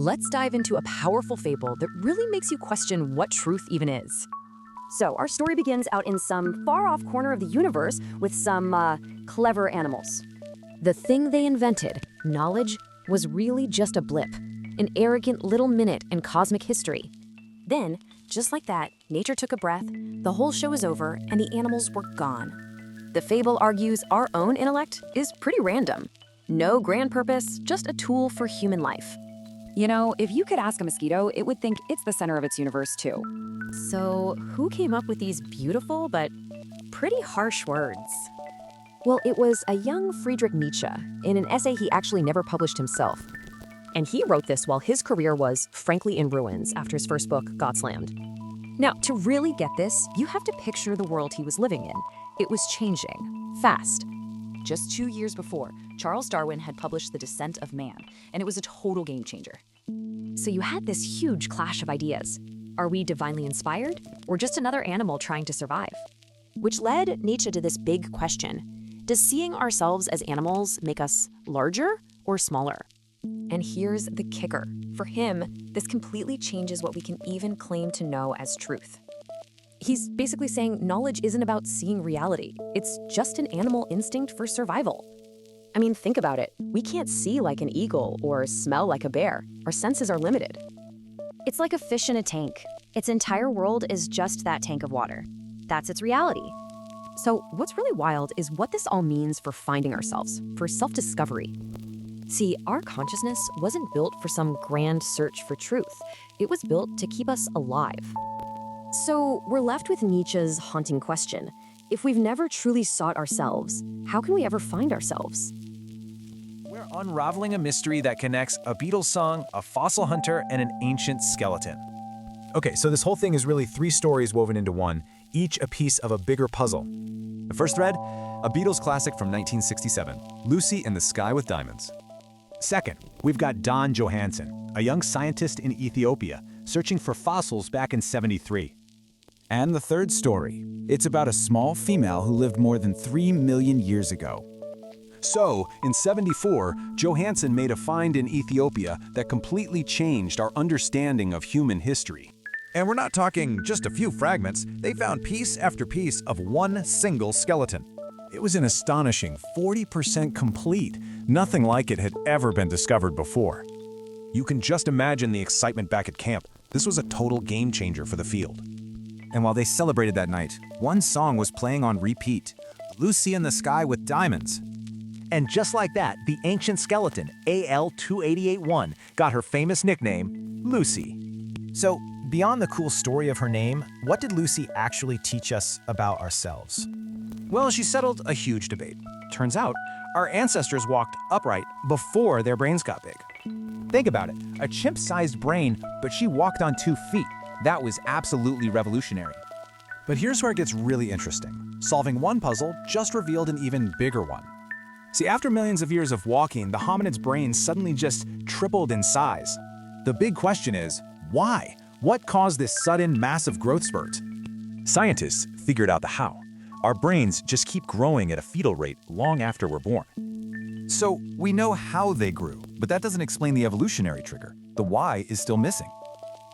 let's dive into a powerful fable that really makes you question what truth even is. So, our story begins out in some far-off corner of the universe with some, clever animals. The thing they invented, knowledge, was really just a blip, an arrogant little minute in cosmic history. Then, just like that, nature took a breath, the whole show is over, and the animals were gone. The fable argues our own intellect is pretty random. No grand purpose, just a tool for human life. You know, if you could ask a mosquito, it would think it's the center of its universe too. So, who came up with these beautiful but pretty harsh words? Well, it was a young Friedrich Nietzsche, in an essay he actually never published himself. And he wrote this while his career was, frankly, in ruins after his first book, got slammed. Now, to really get this, you have to picture the world he was living in. It was changing, fast. Just 2 years before, Charles Darwin had published The Descent of Man, and it was a total game changer. So you had this huge clash of ideas. Are we divinely inspired, or just another animal trying to survive? Which led Nietzsche to this big question. Does seeing ourselves as animals make us larger or smaller? And here's the kicker. For him, this completely changes what we can even claim to know as truth. He's basically saying knowledge isn't about seeing reality. It's just an animal instinct for survival. I mean, think about it. We can't see like an eagle or smell like a bear. Our senses are limited. It's like a fish in a tank. Its entire world is just that tank of water. That's its reality. So what's really wild is what this all means for finding ourselves, for self-discovery. See, our consciousness wasn't built for some grand search for truth. It was built to keep us alive. So we're left with Nietzsche's haunting question. If we've never truly sought ourselves, how can we ever find ourselves? We're unraveling a mystery that connects a Beatles song, a fossil hunter, and an ancient skeleton. Okay, so this whole thing is really 3 stories woven into one, each a piece of a bigger puzzle. The first thread, a Beatles classic from 1967, Lucy in the Sky with Diamonds. Second, we've got Don Johansen, a young scientist in Ethiopia, searching for fossils back in '73. And the third story, it's about a small female who lived more than 3 million years ago. So, in '74, Johansen made a find in Ethiopia that completely changed our understanding of human history. And we're not talking just a few fragments. They found piece after piece of one single skeleton. It was an astonishing 40% complete. Nothing like it had ever been discovered before. You can just imagine the excitement back at camp. This was a total game changer for the field. And while they celebrated that night, one song was playing on repeat, Lucy in the Sky with Diamonds. And just like that, the ancient skeleton, AL2881, got her famous nickname, Lucy. So, beyond the cool story of her name, what did Lucy actually teach us about ourselves? Well, she settled a huge debate. Turns out, our ancestors walked upright before their brains got big. Think about it, a chimp-sized brain, but she walked on 2 feet. That was absolutely revolutionary. But here's where it gets really interesting. Solving one puzzle just revealed an even bigger one. See, after millions of years of walking, the hominid's brain suddenly just tripled in size. The big question is, why? What caused this sudden, massive growth spurt? Scientists figured out the how. Our brains just keep growing at a fetal rate long after we're born. So, we know how they grew, but that doesn't explain the evolutionary trigger. The why is still missing.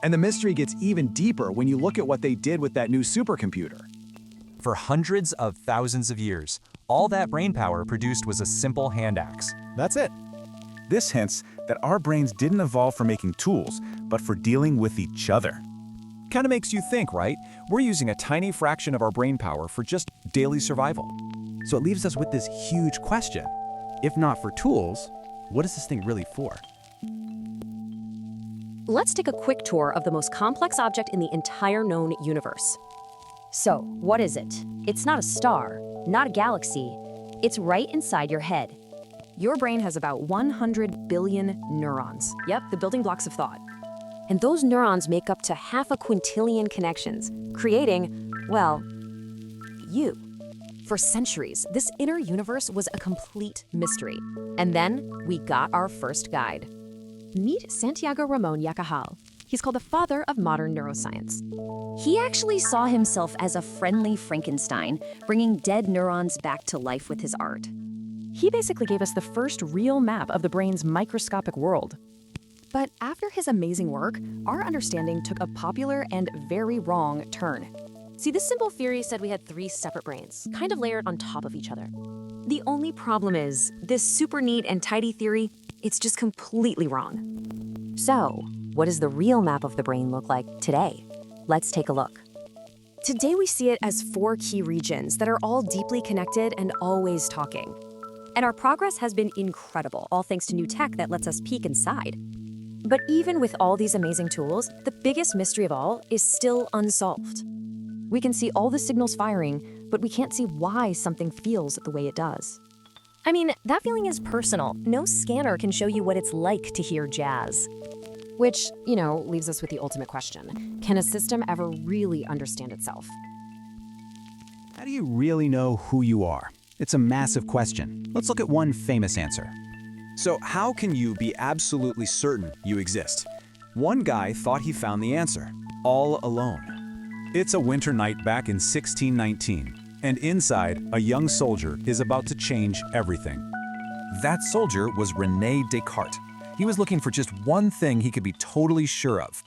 And the mystery gets even deeper when you look at what they did with that new supercomputer. For hundreds of thousands of years, all that brain power produced was a simple hand axe. That's it. This hints that our brains didn't evolve for making tools, but for dealing with each other. Kinda makes you think, right? We're using a tiny fraction of our brain power for just daily survival. So it leaves us with this huge question. If not for tools, what is this thing really for? Let's take a quick tour of the most complex object in the entire known universe. So, what is it? It's not a star, not a galaxy. It's right inside your head. Your brain has about 100 billion neurons. Yep, the building blocks of thought. And those neurons make up to 500 quintillion connections, creating, well, you. For centuries, this inner universe was a complete mystery. And then we got our first guide. Meet Santiago Ramon y Cajal. He's called the father of modern neuroscience. He actually saw himself as a friendly Frankenstein, bringing dead neurons back to life with his art. He basically gave us the first real map of the brain's microscopic world. But after his amazing work, our understanding took a popular and very wrong turn. See, this simple theory said we had 3 separate brains, kind of layered on top of each other. The only problem is, this super neat and tidy theory, it's just completely wrong. So, what does the real map of the brain look like today? Let's take a look. Today we see it as 4 key regions that are all deeply connected and always talking. And our progress has been incredible, all thanks to new tech that lets us peek inside. But even with all these amazing tools, the biggest mystery of all is still unsolved. We can see all the signals firing, but we can't see why something feels the way it does. I mean, that feeling is personal. No scanner can show you what it's like to hear jazz. Which, leaves us with the ultimate question. Can a system ever really understand itself? How do you really know who you are? It's a massive question. Let's look at one famous answer. So how can you be absolutely certain you exist? One guy thought he found the answer, all alone. It's a winter night back in 1619, and inside, a young soldier is about to change everything. That soldier was René Descartes. He was looking for just one thing he could be totally sure of.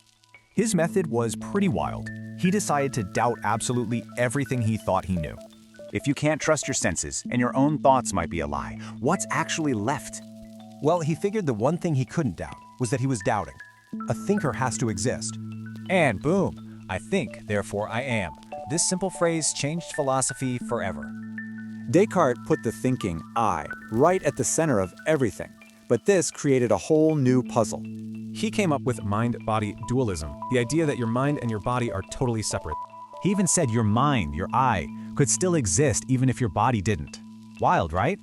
His method was pretty wild. He decided to doubt absolutely everything he thought he knew. If you can't trust your senses and your own thoughts might be a lie, what's actually left? Well, he figured the one thing he couldn't doubt was that he was doubting. A thinker has to exist. And boom, I think, therefore I am. This simple phrase changed philosophy forever. Descartes put the thinking I right at the center of everything, but this created a whole new puzzle. He came up with mind-body dualism, the idea that your mind and your body are totally separate. He even said your mind, your I, could still exist even if your body didn't. Wild, right?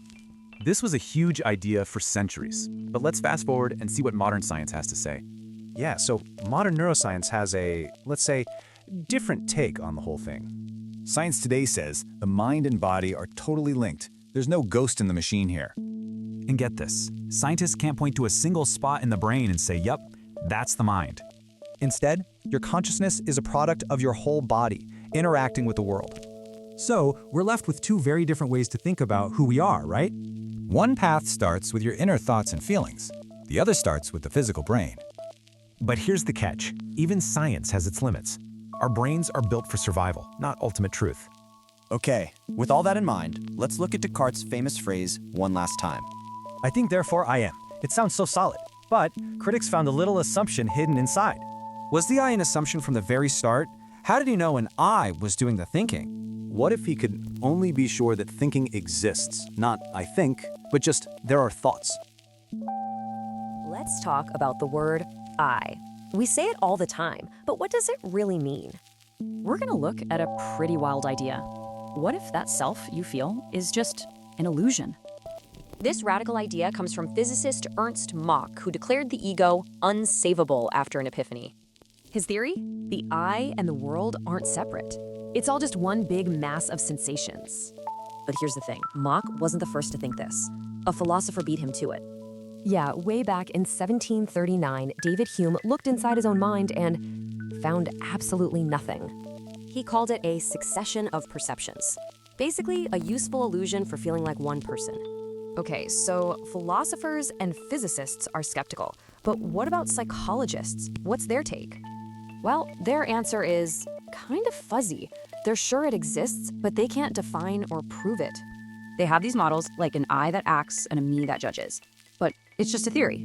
This was a huge idea for centuries, but let's fast forward and see what modern science has to say. Yeah, so modern neuroscience has a, let's say, different take on the whole thing. Science today says the mind and body are totally linked. There's no ghost in the machine here. And get this, scientists can't point to a single spot in the brain and say, yup, that's the mind. Instead, your consciousness is a product of your whole body, interacting with the world. So, we're left with 2 very different ways to think about who we are, right? One path starts with your inner thoughts and feelings. The other starts with the physical brain. But here's the catch. Even science has its limits. Our brains are built for survival, not ultimate truth. Okay, with all that in mind, let's look at Descartes' famous phrase one last time. I think, therefore I am. It sounds so solid, but critics found a little assumption hidden inside. Was the I an assumption from the very start? How did he know an I was doing the thinking? What if he could only be sure that thinking exists? Not I think, but just there are thoughts. Let's talk about the word I. We say it all the time, but what does it really mean? We're gonna look at a pretty wild idea. What if that self you feel is just an illusion? This radical idea comes from physicist Ernst Mach, who declared the ego unsavable after an epiphany. His theory? The I and the world aren't separate. It's all just one big mass of sensations. But here's the thing, Mach wasn't the first to think this. A philosopher beat him to it. Yeah, way back in 1739, David Hume looked inside his own mind and found absolutely nothing. He called it a succession of perceptions. Basically, a useful illusion for feeling like one person. Okay, so philosophers and physicists are skeptical, but what about psychologists? What's their take? Well, their answer is kind of fuzzy. They're sure it exists, but they can't define or prove it. They have these models like an I that acts and a me that judges. But it's just a theory.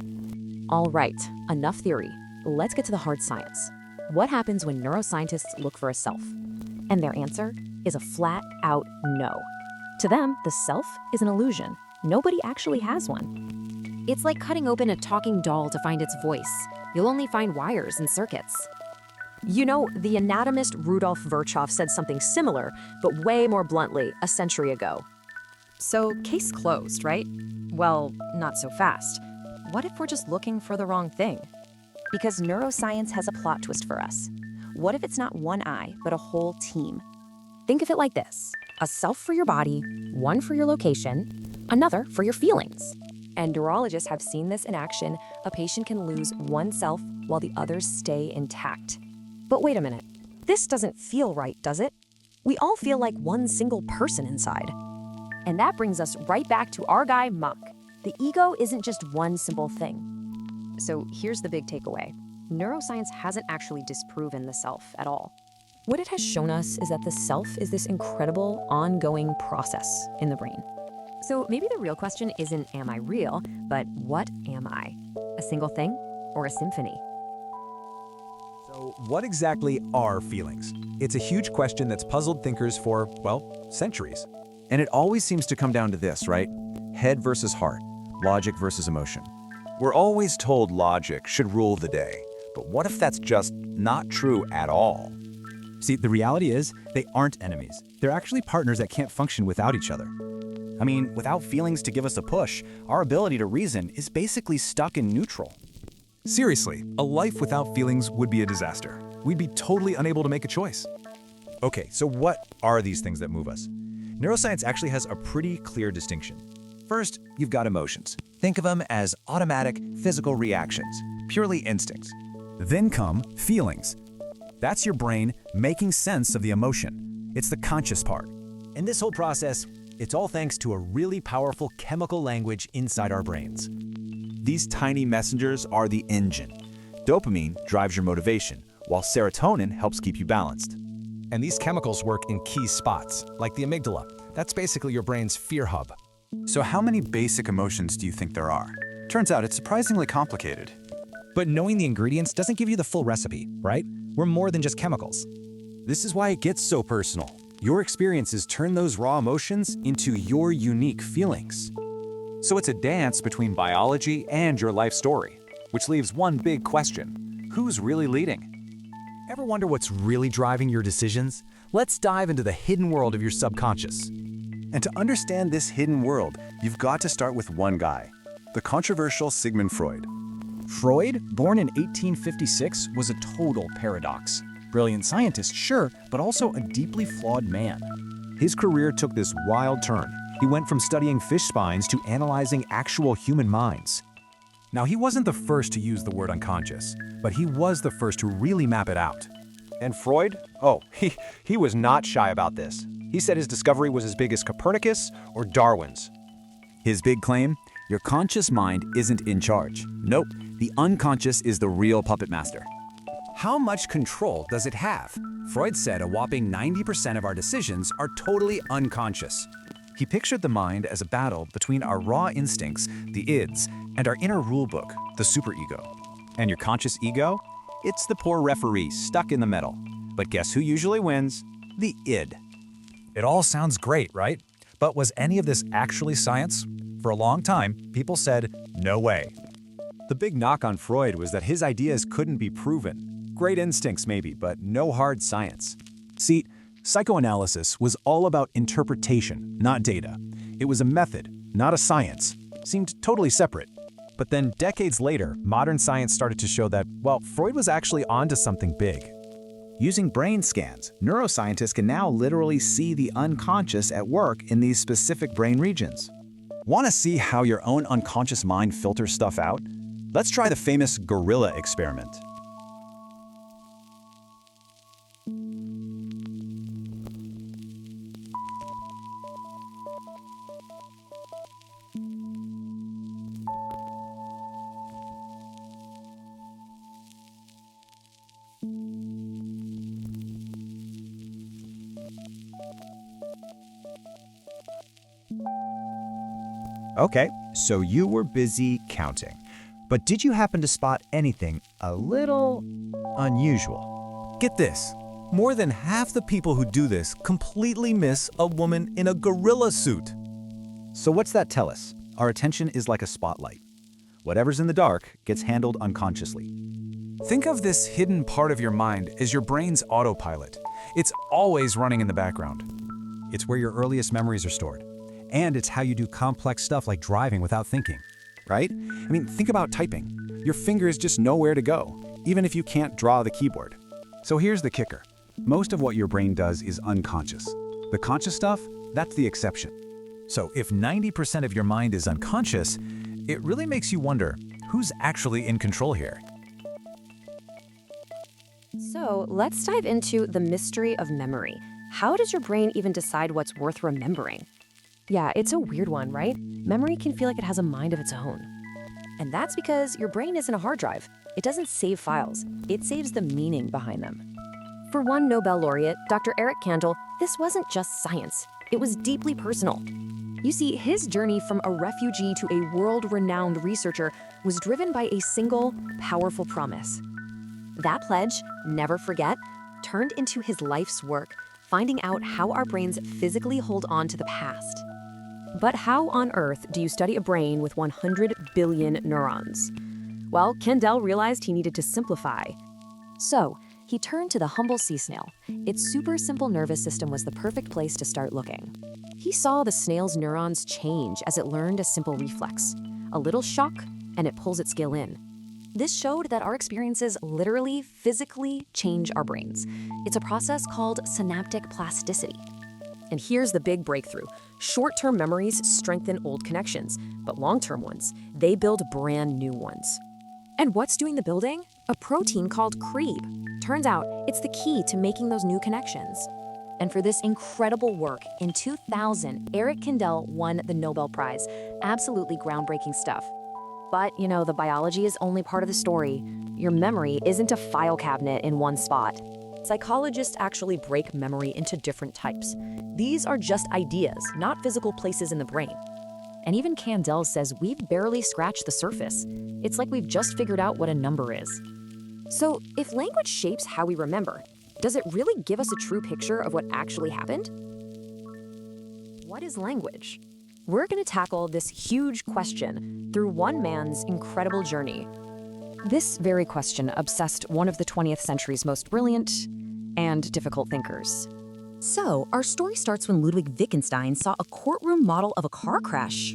All right, enough theory. Let's get to the hard science. What happens when neuroscientists look for a self? And their answer is a flat-out no. To them, the self is an illusion. Nobody actually has one. It's like cutting open a talking doll to find its voice. You'll only find wires and circuits. You know, the anatomist Rudolf Virchow said something similar, but way more bluntly, a century ago. So, case closed, right? Well, not so fast. What if we're just looking for the wrong thing? Because neuroscience has a plot twist for us. What if it's not one I, but a whole team? Think of it like this. A self for your body, one for your location, another for your feelings. And neurologists have seen this in action. A patient can lose one self while the others stay intact. But wait a minute. This doesn't feel right, does it? We all feel like one single person inside. And that brings us right back to our guy, Mach. The ego isn't just one simple thing. So here's the big takeaway. Neuroscience hasn't actually disproven the self at all. What it has shown us is that the self is this incredible, ongoing process in the brain. So maybe the real question isn't, am I real, but what am I? A single thing or a symphony? So what exactly are feelings? It's a huge question that's puzzled thinkers for, well, centuries. And it always seems to come down to this, right? Head versus heart, logic versus emotion. We're always told logic should rule the day, but what if that's just not true at all? See, the reality is, they aren't enemies. They're actually partners that can't function without each other. I mean, without feelings to give us a push, our ability to reason is basically stuck in neutral. Seriously, a life without feelings would be a disaster. We'd be totally unable to make a choice. Okay, so what are these things that move us? Neuroscience actually has a pretty clear distinction. First, you've got emotions. Think of them as automatic physical reactions, purely instincts. Then come feelings. That's your brain making sense of the emotion. It's the conscious part. And this whole process, it's all thanks to a really powerful chemical language inside our brains. These tiny messengers are the engine. Dopamine drives your motivation, while serotonin helps keep you balanced. And these chemicals work in key spots, like the amygdala. That's basically your brain's fear hub. So how many basic emotions do you think there are? Turns out it's surprisingly complicated. But knowing the ingredients doesn't give you the full recipe, right? We're more than just chemicals. This is why it gets so personal. Your experiences turn those raw emotions into your unique feelings. So it's a dance between biology and your life story, which leaves one big question. Who's really leading? Ever wonder what's really driving your decisions? Let's dive into the hidden world of your subconscious. And to understand this hidden world, you've got to start with one guy, the controversial Sigmund Freud. Freud, born in 1856, was a total paradox. Brilliant scientist, sure, but also a deeply flawed man. His career took this wild turn. He went from studying fish spines to analyzing actual human minds. Now, he wasn't the first to use the word unconscious, but he was the first to really map it out. And Freud? Oh, he was not shy about this. He said his discovery was as big as Copernicus or Darwin's. His big claim? Your conscious mind isn't in charge. Nope, the unconscious is the real puppet master. How much control does it have? Freud said a whopping 90% of our decisions are totally unconscious. He pictured the mind as a battle between our raw instincts, the ids, and our inner rulebook, the superego. And your conscious ego? It's the poor referee stuck in the middle. But guess who usually wins? The id. It all sounds great, right? But was any of this actually science? For a long time, people said, no way. The big knock on Freud was that his ideas couldn't be proven. Great instincts maybe, but no hard science. See, psychoanalysis was all about interpretation, not data. It was a method, not a science. Seemed totally separate. But then decades later, modern science started to show that, well, Freud was actually onto something big. Using brain scans, neuroscientists can now literally see the unconscious at work in these specific brain regions. Want to see how your own unconscious mind filters stuff out? Let's try the famous gorilla experiment. Okay, so you were busy counting. But did you happen to spot anything a little unusual? Get this. More than half the people who do this completely miss a woman in a gorilla suit. So what's that tell us? Our attention is like a spotlight. Whatever's in the dark gets handled unconsciously. Think of this hidden part of your mind as your brain's autopilot. It's always running in the background. It's where your earliest memories are stored. And it's how you do complex stuff like driving without thinking. Right? I mean, think about typing. Your fingers just know where to go, even if you can't draw the keyboard. So here's the kicker. Most of what your brain does is unconscious. The conscious stuff, that's the exception. So if 90% of your mind is unconscious, it really makes you wonder, who's actually in control here? So let's dive into the mystery of memory. How does your brain even decide what's worth remembering? Yeah, it's a weird one, right? Memory can feel like it has a mind of its own. And that's because your brain isn't a hard drive. It doesn't save files. It saves the meaning behind them. For one Nobel laureate, Dr. Eric Kandel, this wasn't just science. It was deeply personal. You see, his journey from a refugee to a world-renowned researcher was driven by a single, powerful promise. That pledge, never forget, turned into his life's work, finding out how our brains physically hold on to the past. But how on earth do you study a brain with 100 billion neurons? Well, Kandel realized he needed to simplify. So, he turned to the humble sea snail. Its super simple nervous system was the perfect place to start looking. He saw the snail's neurons change as it learned a simple reflex. A little shock, and it pulls its gill in. This showed that our experiences literally, physically change our brains. It's a process called synaptic plasticity. And here's the big breakthrough. Short-term memories strengthen old connections, but long-term ones, they build brand new ones. And what's doing the building? A protein called CREB. Turns out, it's the key to making those new connections. And for this incredible work, in 2000, Eric Kandel won the Nobel Prize. Absolutely groundbreaking stuff. But, the biology is only part of the story. Your memory isn't a file cabinet in one spot. Psychologists actually break memory into different types. These are just ideas, not physical places in the brain. And even Kandel says we've barely scratched the surface. It's like we've just figured out what a number is. So, if language shapes how we remember, does it really give us a true picture of what actually happened? What is language? We're going to tackle this huge question through one man's incredible journey. This very question obsessed one of the 20th century's most brilliant and difficult thinkers. So, our story starts when Ludwig Wittgenstein saw a courtroom model of a car crash.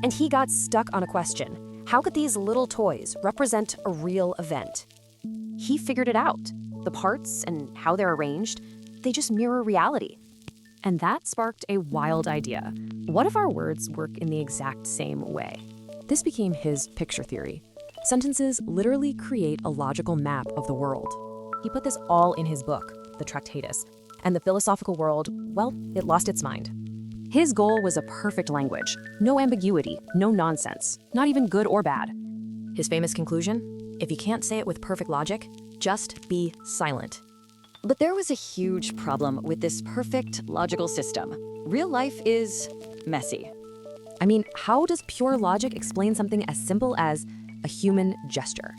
And he got stuck on a question. How could these little toys represent a real event? He figured it out. The parts and how they're arranged, they just mirror reality. And that sparked a wild idea. What if our words work in the exact same way? This became his picture theory. Sentences literally create a logical map of the world. He put this all in his book, the Tractatus, and the philosophical world, well, it lost its mind. His goal was a perfect language, no ambiguity, no nonsense, not even good or bad. His famous conclusion? If you can't say it with perfect logic, just be silent. But there was a huge problem with this perfect logical system. Real life is messy. I mean, how does pure logic explain something as simple as a human gesture?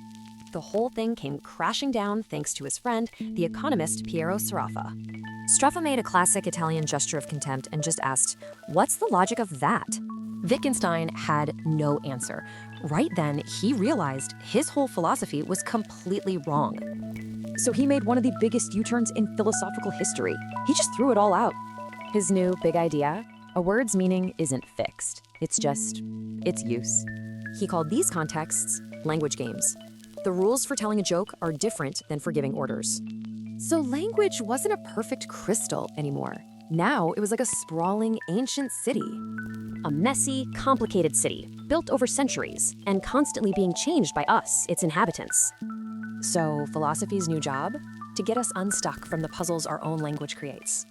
The whole thing came crashing down thanks to his friend, the economist Piero Sraffa. Sraffa made a classic Italian gesture of contempt and just asked, "What's the logic of that?" Wittgenstein had no answer. Right then, he realized his whole philosophy was completely wrong. So he made one of the biggest U-turns in philosophical history. He just threw it all out. His new big idea? A word's meaning isn't fixed. It's just its use. He called these contexts language games. The rules for telling a joke are different than for giving orders. So language wasn't a perfect crystal anymore. Now it was like a sprawling ancient city. A messy, complicated city, built over centuries, and constantly being changed by us, its inhabitants. So philosophy's new job? To get us unstuck from the puzzles our own language creates.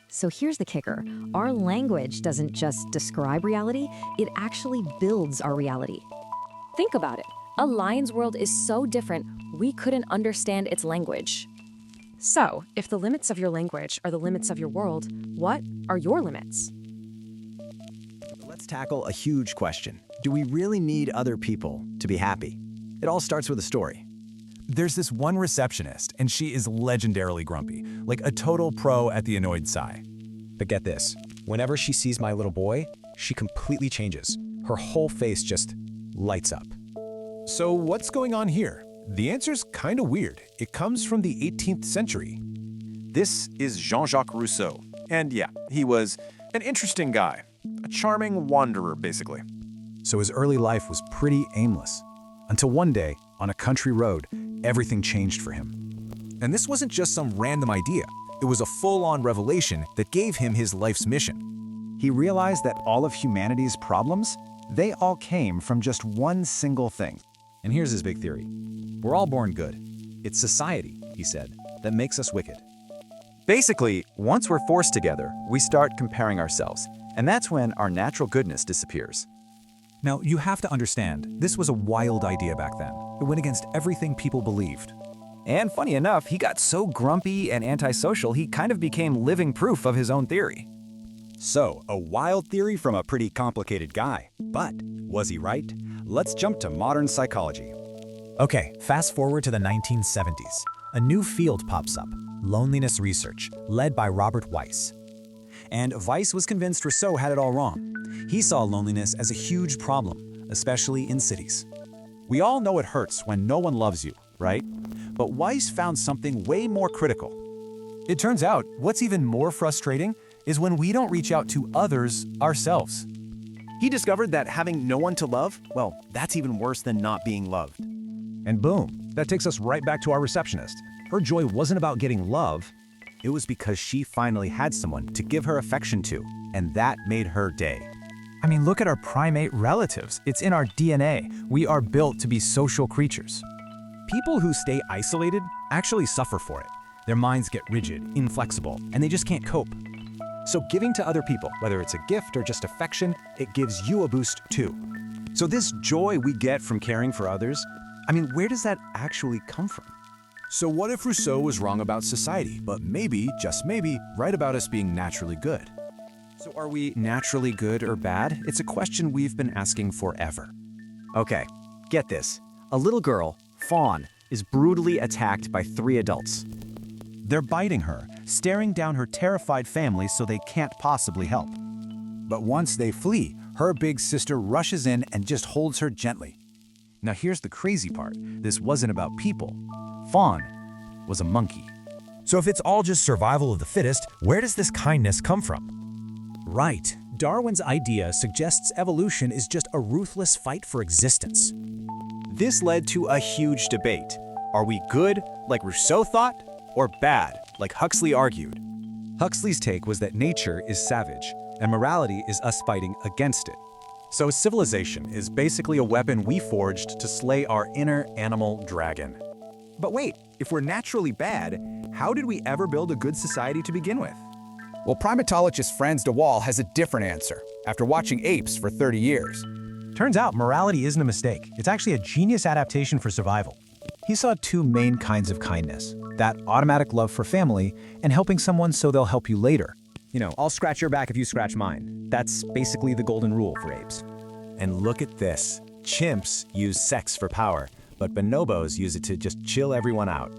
So here's the kicker. Our language doesn't just describe reality, it actually builds our reality. Think about it. A lion's world is so different, we couldn't understand its language. So, if the limits of your language are the limits of your world, what are your limits? Let's tackle a huge question. Do we really need other people to be happy? It all starts with a story. There's this one receptionist, and she is legendarily grumpy, like a total pro at the annoyed sigh. But get this, whenever she sees my little boy, she completely changes. Her whole face just lights up. So what's going on here? The answer's kind of weird. It comes from the 18th century. This is Jean-Jacques Rousseau. And yeah, he was an interesting guy. A charming wanderer, basically. So his early life was pretty aimless. Until one day, on a country road, everything changed for him. And this wasn't just some random idea. It was a full-on revelation that gave him his life's mission. He realized that all of humanity's problems, they all came from just one single thing. And here's his big theory. We're all born good. It's society, he said, that makes us wicked. Basically, once we're forced together, we start comparing ourselves, and that's when our natural goodness disappears. Now, you have to understand, this was a wild idea back then. It went against everything people believed. And funny enough, he got so grumpy and antisocial, he kind of became living proof of his own theory. So, a wild theory from a pretty complicated guy. But was he right? Let's jump to modern psychology. Okay, fast forward to the 1970s. A new field pops up, loneliness research, led by Robert Weiss. And Weiss was convinced Rousseau had it all wrong. He saw loneliness as a huge problem, especially in cities. We all know it hurts when no one loves you, right? But Weiss found something way more critical. It turns out, what's even more frustrating is when we don't reach out to others ourselves. He discovered that having no one to love, well, that's even worse than not being loved. And boom, that takes us right back to our receptionist. Her joy wasn't about getting love. It was because she finally had someone to give her affection to, and that made her day. I mean, look at our primate relatives. It's in our DNA. We are built to be social creatures. People who stay isolated actually suffer for it. Their minds get rigid, inflexible, and they just can't cope. So giving to other people, whether it's a gift or just affection, it gives you a boost too. So this joy we get from caring for others, I mean, where does that actually come from? So what if Rousseau was wrong about society, but maybe, just maybe, right about us being naturally good? So are we naturally good or bad? It's a question we've been asking forever. Okay, get this. A little girl, Fawn, is brutally attacked by 3 adults. They're biting her, staring down her terrified family so they can't possibly help. But once they flee, her big sister rushes in and just holds her gently. Now here's the crazy part. This wasn't about people. Fawn was a monkey. So if it's all just survival of the fittest, where does this kindness come from? Right. Darwin's idea suggests evolution is just a ruthless fight for existence. This led to a huge debate. Are we good, like Rousseau thought, or bad, like Huxley argued? Huxley's take was that nature is savage, and morality is us fighting against it. So civilization is basically a weapon we forged to slay our inner animal dragon. But wait, if we're naturally bad, how did we ever build a good society to begin with? Well, primatologist Franz de Waal has a different answer, after watching Apes for 30 years. Turns out morality isn't a mistake. It's actually a genius adaptation for survival. He saw 2 main kinds of kindness, that automatic love for family and helping someone so they'll help you later. You know, I'll scratch your back if you scratch mine. That's basically the golden rule for apes. And look at this. Chimps use sex for power, but bonobos use it to just chill everyone out.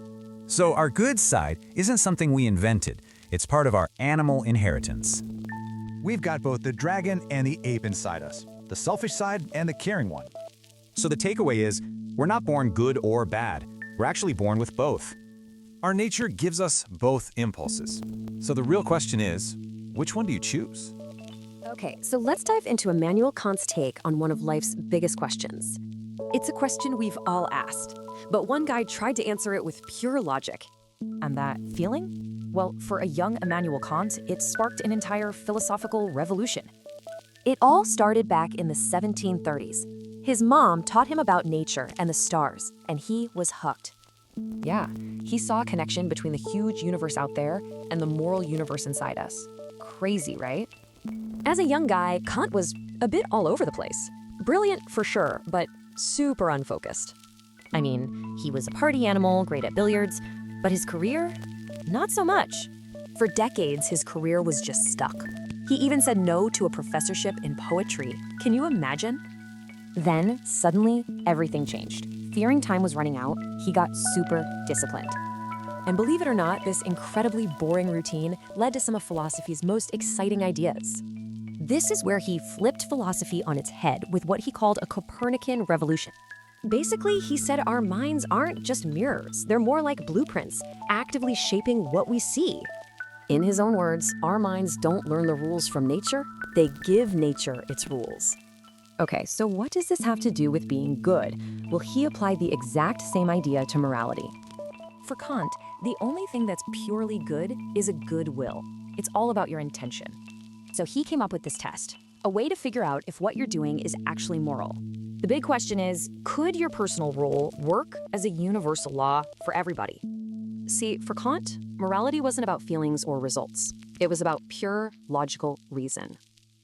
So our good side isn't something we invented. It's part of our animal inheritance. We've got both the dragon and the ape inside us, the selfish side and the caring one. So the takeaway is, we're not born good or bad. We're actually born with both. Our nature gives us both impulses. So the real question is, which one do you choose? Okay, so let's dive into Immanuel Kant's take on one of life's biggest questions. It's a question we've all asked, but one guy tried to answer it with pure logic. And that feeling? Well, for a young Immanuel Kant, it sparked an entire philosophical revolution. It all started back in the 1730s. His mom taught him about nature and the stars, and he was hooked. Yeah, he saw a connection between the huge universe out there and the moral universe inside us. Crazy, right? As a young guy, Kant was a bit all over the place. Brilliant for sure, but super unfocused. I mean, he was a party animal, great at billiards, but his career? Not so much. For decades, his career was just stuck. He even said no to a professorship in poetry. Can you imagine? Then, suddenly, everything changed. Fearing time was running out, he got super disciplined. And believe it or not, this incredibly boring routine led to some of philosophy's most exciting ideas. This is where he flipped philosophy on its head with what he called a Copernican revolution. Basically, he said our minds aren't just mirrors, they're more like blueprints, actively shaping what we see. In his own words, our minds don't learn the rules from nature, they give nature its rules. Okay, so what does this have to do with being good? Well, he applied the exact same idea to morality. For Kant, the only thing that's purely good is a good will. It's all about your intention. So he came up with this test, a way to figure out if what you're doing is actually moral. The big question is, could your personal rule work as a universal law for everybody? See, for Kant, morality wasn't about feelings or results. It was about pure logical reason.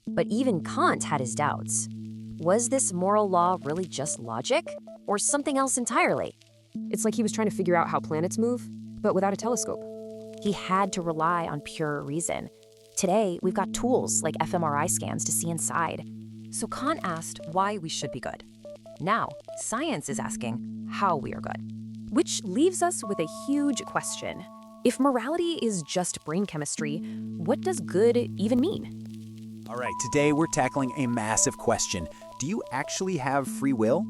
But even Kant had his doubts. Was this moral law really just logic, or something else entirely? It's like he was trying to figure out how planets move, but without a telescope. He had to rely on pure reason. Today, we've got tools like fMRI scans to see inside. So Kant asked why we should be good. Now, science is asking how we are good. Which leaves us with a huge question. If morality is just brain chemistry, what does good even mean? All right, today we're tackling a massive question. Do you actually have free will?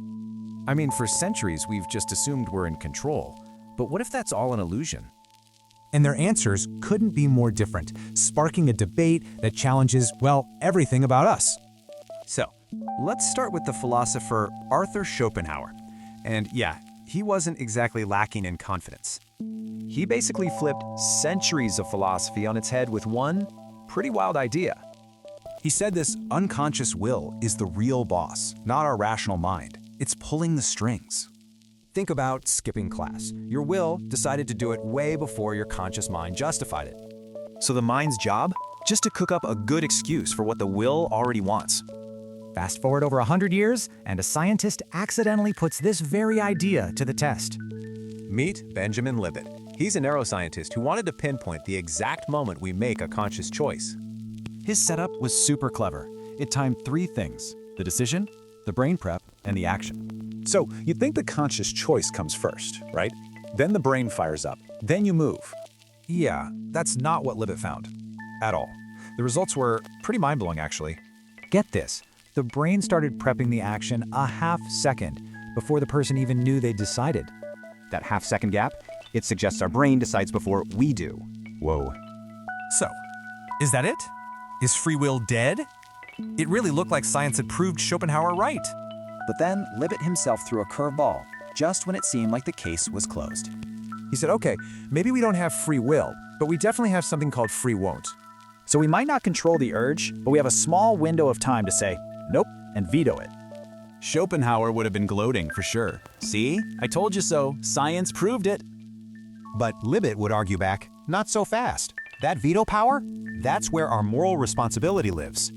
I mean, for centuries, we've just assumed we're in control. But what if that's all an illusion? And their answers couldn't be more different, sparking a debate that challenges, well, everything about us. So, let's start with the philosopher Arthur Schopenhauer. And yeah, he wasn't exactly lacking in confidence. He basically flipped centuries of philosophy on its head with one pretty wild idea. He said this unconscious will is the real boss, not our rational mind. It's pulling the strings. Think about skipping class. Your will decided to do it way before your conscious mind justified it. So the mind's job? Just to cook up a good excuse for what the will already wants. Fast forward over 100 years, and a scientist accidentally puts this very idea to the test. Meet Benjamin Libet. He's a neuroscientist who wanted to pinpoint the exact moment we make a conscious choice. His setup was super clever. It timed three things: the decision, the brain prep, and the action. So you'd think the conscious choice comes first, right? Then the brain fires up. Then you move. Yeah, that's not what Libet found. At all. The results were pretty mind-blowing, actually. Get this, the brain started prepping the action a half second before the person even knew they'd decided. That half-second gap, it suggests our brain decides before we do. Whoa. So, is that it? Is free will dead? It really looked like science had proved Schopenhauer right. But then Libet himself threw a curveball, just when it seemed like the case was closed. He said, okay, maybe we don't have free will, but we definitely have something called free won't. So we might not control the urge, but we have a small window of time to say, nope, and veto it. Schopenhauer would have been gloating for sure. See? I told you so. Science proved it. But Libet would argue back, not so fast. That veto power? That's where our moral responsibility lives.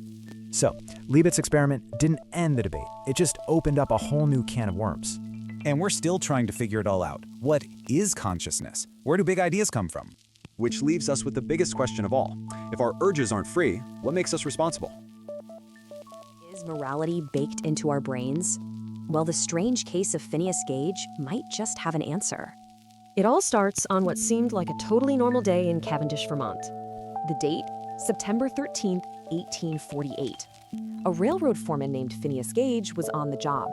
So, Libet's experiment didn't end the debate. It just opened up a whole new can of worms. And we're still trying to figure it all out. What is consciousness? Where do big ideas come from? Which leaves us with the biggest question of all. If our urges aren't free, what makes us responsible? Is morality baked into our brains? Well, the strange case of Phineas Gage might just have an answer. It all starts on what seemed like a totally normal day in Cavendish, Vermont. The date, September 13th, 1848. A railroad foreman named Phineas Gage was on the job.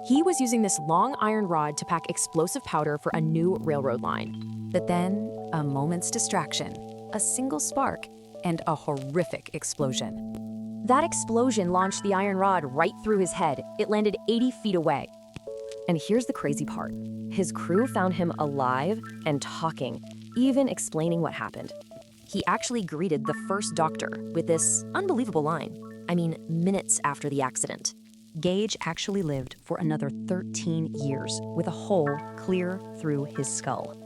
He was using this long iron rod to pack explosive powder for a new railroad line. But then, a moment's distraction, a single spark, and a horrific explosion. That explosion launched the iron rod right through his head. It landed 80 feet away. And here's the crazy part. His crew found him alive and talking, even explaining what happened. He actually greeted the first doctor with this unbelievable line. I mean, minutes after the accident. Gage actually lived for another 13 years with a hole clear through his skull.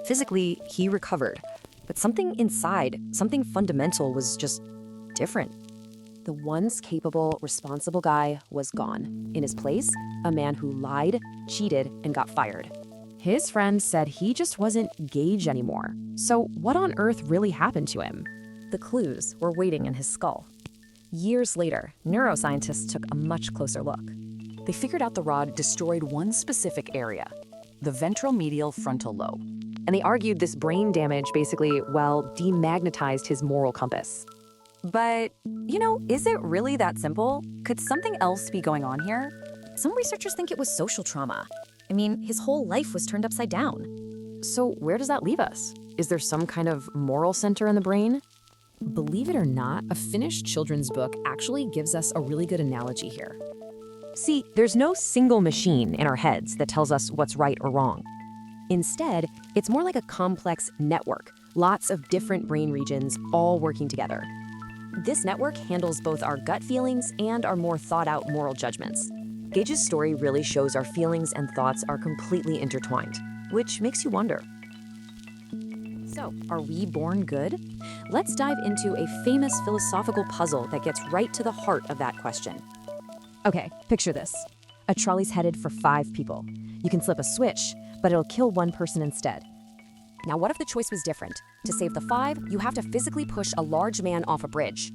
Physically, he recovered, but something inside, something fundamental was just different. The once capable, responsible guy was gone. In his place, a man who lied, cheated, and got fired. His friends said he just wasn't Gage anymore. So what on earth really happened to him? The clues were waiting in his skull. Years later, neuroscientists took a much closer look. They figured out the rod destroyed one specific area, the ventral medial frontal lobe. And they argued this brain damage basically, well, demagnetized his moral compass. But, is it really that simple? Could something else be going on here? Some researchers think it was social trauma. I mean, his whole life was turned upside down. So where does that leave us? Is there some kind of moral center in the brain? Believe it or not, a Finnish children's book actually gives us a really good analogy here. See, there's no single machine in our heads that tells us what's right or wrong. Instead, it's more like a complex network, lots of different brain regions all working together. This network handles both our gut feelings and our more thought-out moral judgments. Gage's story really shows our feelings and thoughts are completely intertwined, which makes you wonder. So, are we born good? Let's dive into a famous philosophical puzzle that gets right to the heart of that question. Okay, picture this. A trolley's headed for 5 people. You can flip a switch, but it'll kill one person instead. Now, what if the choice was different? To save the 5, you have to physically push a large man off a bridge.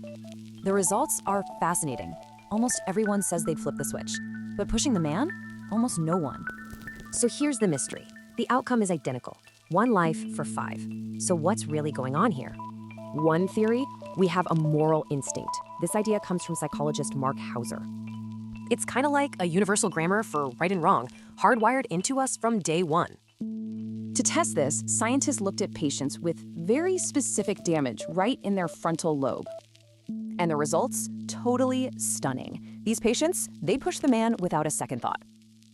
The results are fascinating. Almost everyone says they'd flip the switch. But pushing the man? Almost no one. So here's the mystery. The outcome is identical. 1 life for 5. So what's really going on here? One theory, we have a moral instinct. This idea comes from psychologist Mark Hauser. It's kind of like a universal grammar for right and wrong, hardwired into us from day one. To test this, scientists looked at patients with very specific damage right in their frontal lobe. And the results? Totally stunning. These patients, they push the man without a second thought.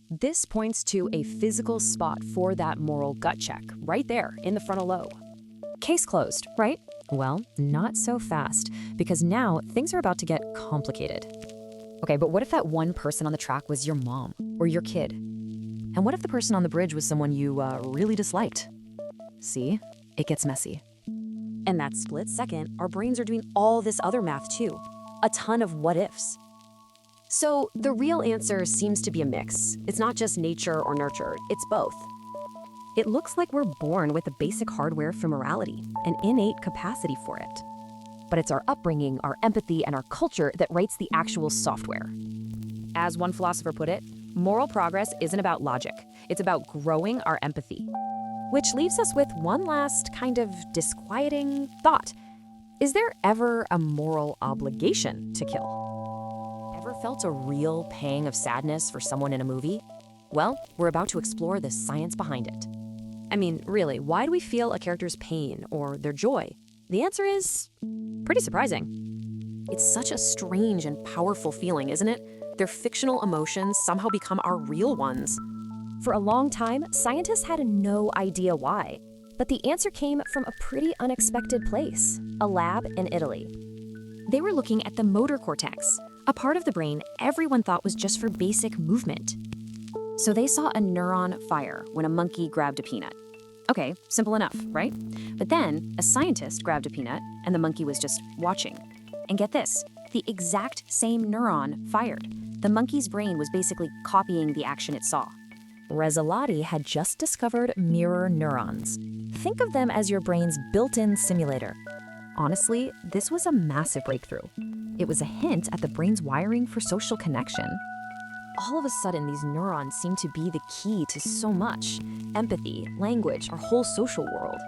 This points to a physical spot for that moral gut check, right there in the frontal lobe. Case closed, right? Well, not so fast, because now things are about to get complicated. Okay, but what if that one person on the track was your mom or your kid? And what if the person on the bridge was someone you really disliked? See, it gets messy. And that split second, our brains are doing all this other math too. A ton of what ifs. So the real answer seems to be a mix. It's not just nature or nurture, it's both. It looks like we're born with the basic hardware for morality, an innate capacity for it. But it's our upbringing, our empathy, and our culture that writes the actual software. As one philosopher put it, moral progress isn't about logic. It's about growing our empathy. Which leaves us with one last kind of disquieting thought. Is there ever a moral obligation to kill? Ever felt a real pang of sadness for someone in a movie? Well, we're about to explore the science behind it. I mean, really, why do we feel a character's pain or their joy? The answer is pretty surprising. It's such a strange and powerful feeling, isn't it? Their fictional emotions somehow become our real ones. For a long time, scientists had no idea why. But the answer came from a pretty unexpected place, a lab in Italy. They were looking at the motor cortex, a part of the brain everyone thought was just for basic movement. So they saw a neuron fire when a monkey grabbed a peanut. Okay, simple enough, right? But then a scientist grabbed a peanut and the monkey was just watching. And get this, the exact same neuron fired. The monkey's brain was basically copying the action it saw. Rezolati had just discovered mirror neurons. Think of them as your brain's built-in simulator. Honestly, this was a massive breakthrough. It was a hint at the brain's wiring for social connection. All of a sudden, these neurons seem to be the key to so much: empathy, language, our whole social world.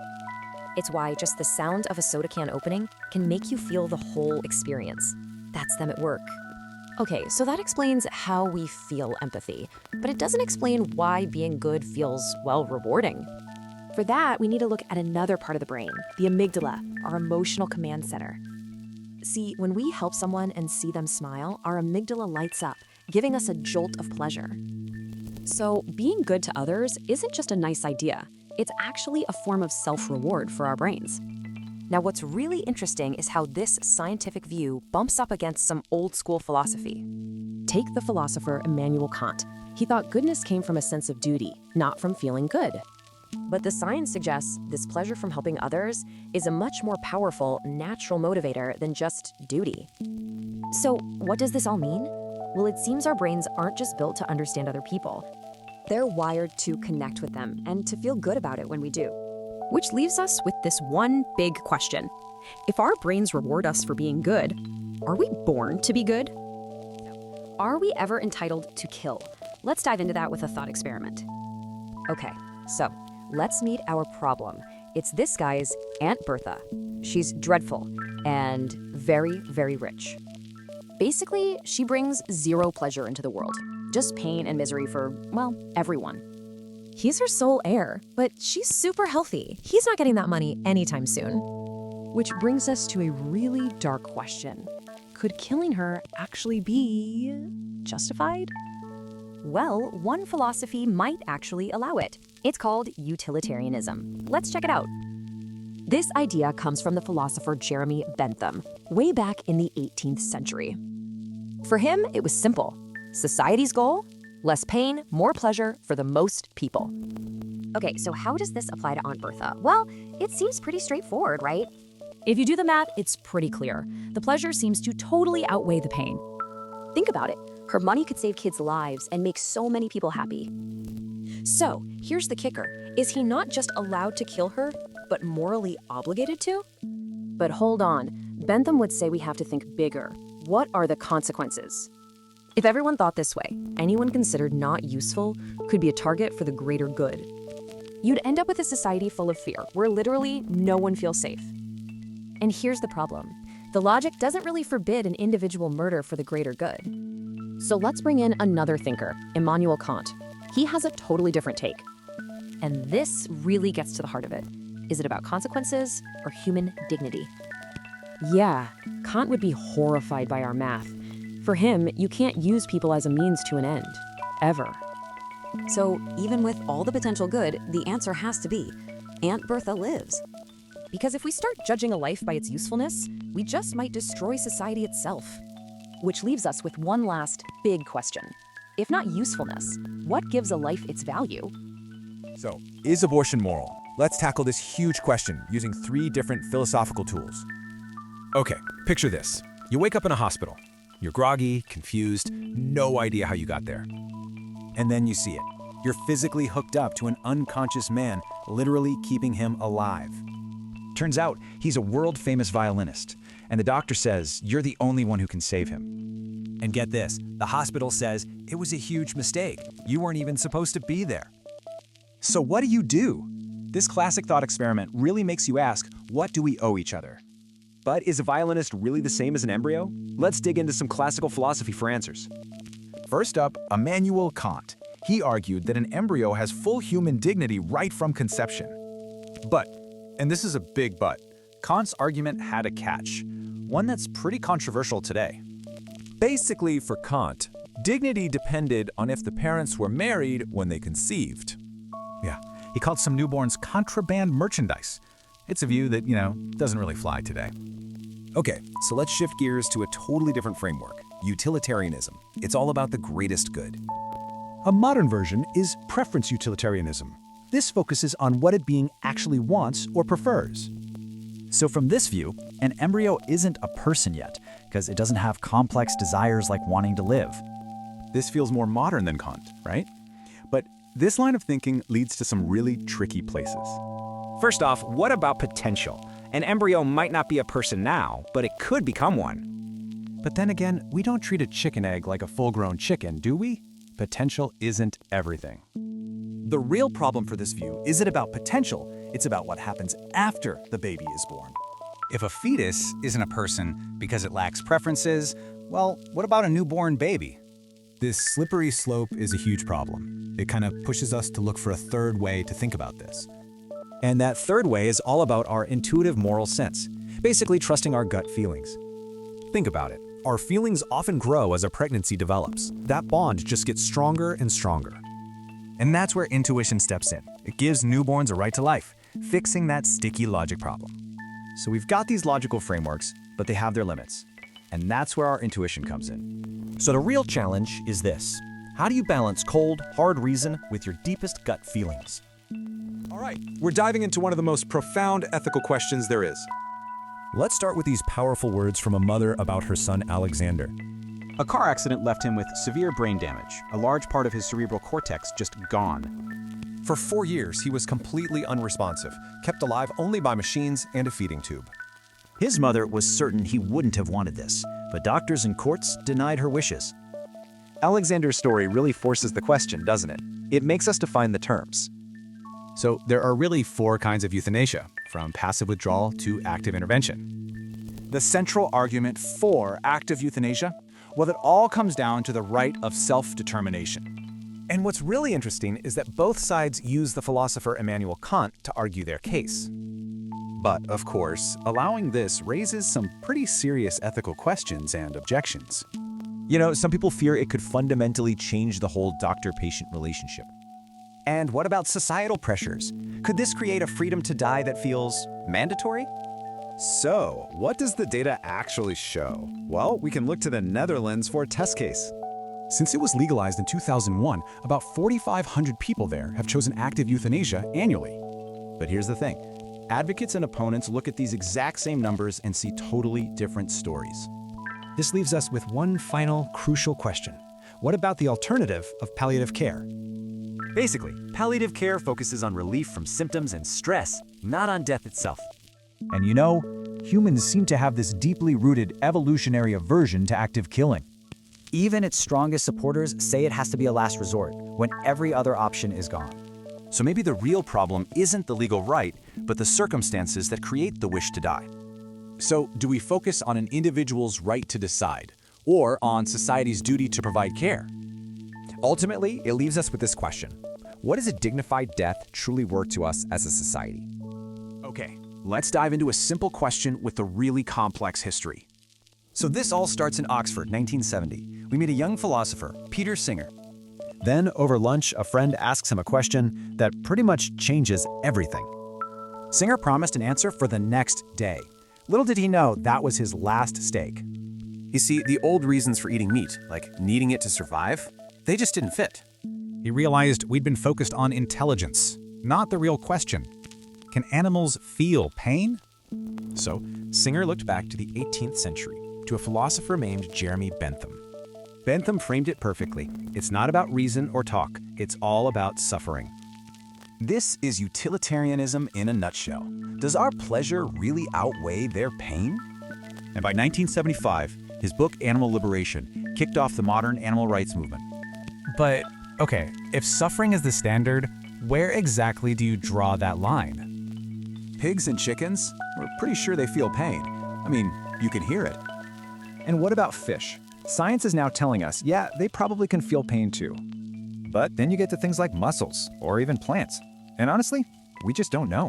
It's why just the sound of a soda can opening can make you feel the whole experience. That's them at work. Okay, so that explains how we feel empathy, but it doesn't explain why being good feels, well, rewarding. For that, we need to look at another part of the brain, the amygdala, our emotional command center. See, when we help someone and see them smile, our amygdala lights up, giving us a jolt of pleasure. So being good to others isn't just a nice idea. It's actually a form of self-reward for our brains. Now, what's really interesting is how this scientific view bumps up against some old-school philosophy. Take the philosopher Immanuel Kant. He thought goodness came from a sense of duty, not from feeling good. But the science suggests this pleasure from helping others is a much more powerful, natural motivator than just duty. So, what does this all mean? Well, it seems our brains aren't just built to understand other people. They're wired to connect with them and to feel good about it when we do. Which leaves us with this one big question. If our brains reward us for being good, are we born to be good? Are we ever entitled to kill? Let's dive into that with a thought experiment. Okay, so let's meet our problem. It's this guy's Aunt Bertha. She's dreadful and very, very rich. Basically, she brings zero pleasure into the world, just pain and misery for, well, everyone. He's her sole heir, but she's super healthy. He's not getting that money anytime soon. Which brings us to a really dark question. Could killing her actually be justified? Well, one philosophy might actually allow it. It's called utilitarianism. Let's check it out. This idea comes from the philosopher Jeremy Bentham, way back in the 18th century. For him, it was simple. Society's goal? Less pain, more pleasure for the most people. Okay, so how does this apply to Aunt Bertha? Well, it seems pretty straightforward, right? If you do the math, it's pretty clear. The pleasure seems to totally outweigh the pain. Think about it. Her money could save kids' lives and make so many people happy. So, here's the kicker. Is he not just allowed to kill her, but morally obligated to? But hold on. Bentham would say we have to think bigger. What are the consequences? If everyone thought this way, anyone considered not useful could be a target for the greater good. You'd end up with a society full of fear, where literally no one feels safe. And here's the problem. The logic doesn't really forbid an individual murder for the greater good. So let's bring in another thinker, Immanuel Kant. He has a totally different take. And this really gets to the heart of it. Is it about consequences or human dignity? Yeah, Kant would be horrified by our math. For him, you can't use people as a means to an end. Ever. So even with all the potential good, the answer has to be, Aunt Bertha lives. Because if we start judging a life by its usefulness, we just might destroy society itself. Which leaves us with one last big question. If not usefulness, what gives a life its value? So, is abortion moral? Let's tackle this huge question using 3 different philosophical tools. Okay, picture this. You wake up in a hospital. You're groggy, confused, no idea how you got there. And then you see it. You're physically hooked up to an unconscious man, literally keeping him alive. Turns out he's a world-famous violinist, and the doctor says you're the only one who can save him. And get this, the hospital says it was a huge mistake. You weren't even supposed to be there. So what do? This classic thought experiment really makes you ask, what do we owe each other? But is a violinist really the same as an embryo? Let's dig into some classical philosophy for answers. First up, Immanuel Kant. He argued that an embryo has full human dignity right from conception. But, and this is a big but, Kant's argument had a catch, one that's pretty controversial today. Basically, for Kant, dignity depended on if the parents were married when they conceived. Yeah, he called some newborns contraband merchandise. It's a view that, doesn't really fly today. Okay, so let's shift gears to a totally different framework, utilitarianism. It's all about the greatest good. A modern version is preference utilitarianism. This focuses on what a being actually wants or prefers. So from this view, an embryo isn't a person yet, because it doesn't have complex desires like wanting to live. This feels more modern than Kant, right? But this line of thinking leads to some really tricky places. First off, what about potential? An embryo might not be a person now, but it could become one. But then again, we don't treat a chicken egg like a full-grown chicken, do we? Potential isn't everything. The real problem for this view isn't about potential, it's about what happens after the baby is born. If a fetus isn't a person because it lacks preferences, well, what about a newborn baby? This slippery slope is a huge problem. It kind of pushes us to look for a third way to think about this. And that third way is all about our intuitive moral sense, basically trusting our gut feelings. Think about it. Our feelings often grow as a pregnancy develops. That bond just gets stronger and stronger. And that's where intuition steps in. It gives newborns a right to life, fixing that sticky logic problem. So we've got these logical frameworks, but they have their limits. And that's where our intuition comes in. So the real challenge is this. How do you balance cold, hard reason with your deepest gut feelings? All right, we're diving into one of the most profound ethical questions there is. Let's start with these powerful words from a mother about her son Alexander. A car accident left him with severe brain damage, a large part of his cerebral cortex just gone. For 4 years, he was completely unresponsive, kept alive only by machines and a feeding tube. His mother was certain he wouldn't have wanted this, but doctors and courts denied her wishes. Alexander's story really forces the question, doesn't it? It makes us define the terms. So there are really 4 kinds of euthanasia, from passive withdrawal to active intervention. The central argument for active euthanasia? Well, it all comes down to the right of self-determination. And what's really interesting is that both sides use the philosopher Immanuel Kant to argue their case. But, of course, allowing this raises some pretty serious ethical questions and objections. Some people fear it could fundamentally change the whole doctor-patient relationship. And what about societal pressures? Could this create a freedom to die that feels mandatory? So, what does the data actually show? Well, we can look to the Netherlands for a test case. Since it was legalized in 2001, about 4,500 people there have chosen active euthanasia annually. But here's the thing. Advocates and opponents look at these exact same numbers and see totally different stories. This leaves us with one final crucial question. what about the alternative of palliative care? Basically, palliative care focuses on relief from symptoms and stress, not on death itself. And you know, humans seem to have this deeply rooted evolutionary aversion to active killing. Even its strongest supporters say it has to be a last resort, when every other option is gone. So maybe the real problem isn't the legal right, but the circumstances that create the wish to die. So, do we focus on an individual's right to decide, or on society's duty to provide care? Ultimately, it leaves us with this question. What does a dignified death truly worth to us as a society? Okay, let's dive into a simple question with a really complex history. So this all starts in Oxford, 1970. We meet a young philosopher, Peter Singer. Then, over lunch, a friend asks him a question that pretty much changes everything. Singer promised an answer for the next day. Little did he know that was his last steak. You see, the old reasons for eating meat, like needing it to survive, they just didn't fit. He realized we'd been focused on intelligence, not the real question. Can animals feel pain? So, Singer looked back to the 18th century, to a philosopher named Jeremy Bentham. Bentham framed it perfectly. It's not about reason or talk, it's all about suffering. This is utilitarianism in a nutshell. Does our pleasure really outweigh their pain? And by 1975, his book Animal Liberation kicked off the modern animal rights movement. But, okay, if suffering is the standard, where exactly do you draw that line? Pigs and chickens? We're pretty sure they feel pain. I mean, you can hear it. And what about fish? Science is now telling us, yeah, they probably can feel pain too. But then you get to things like mussels, or even plants. And honestly, we just don't know.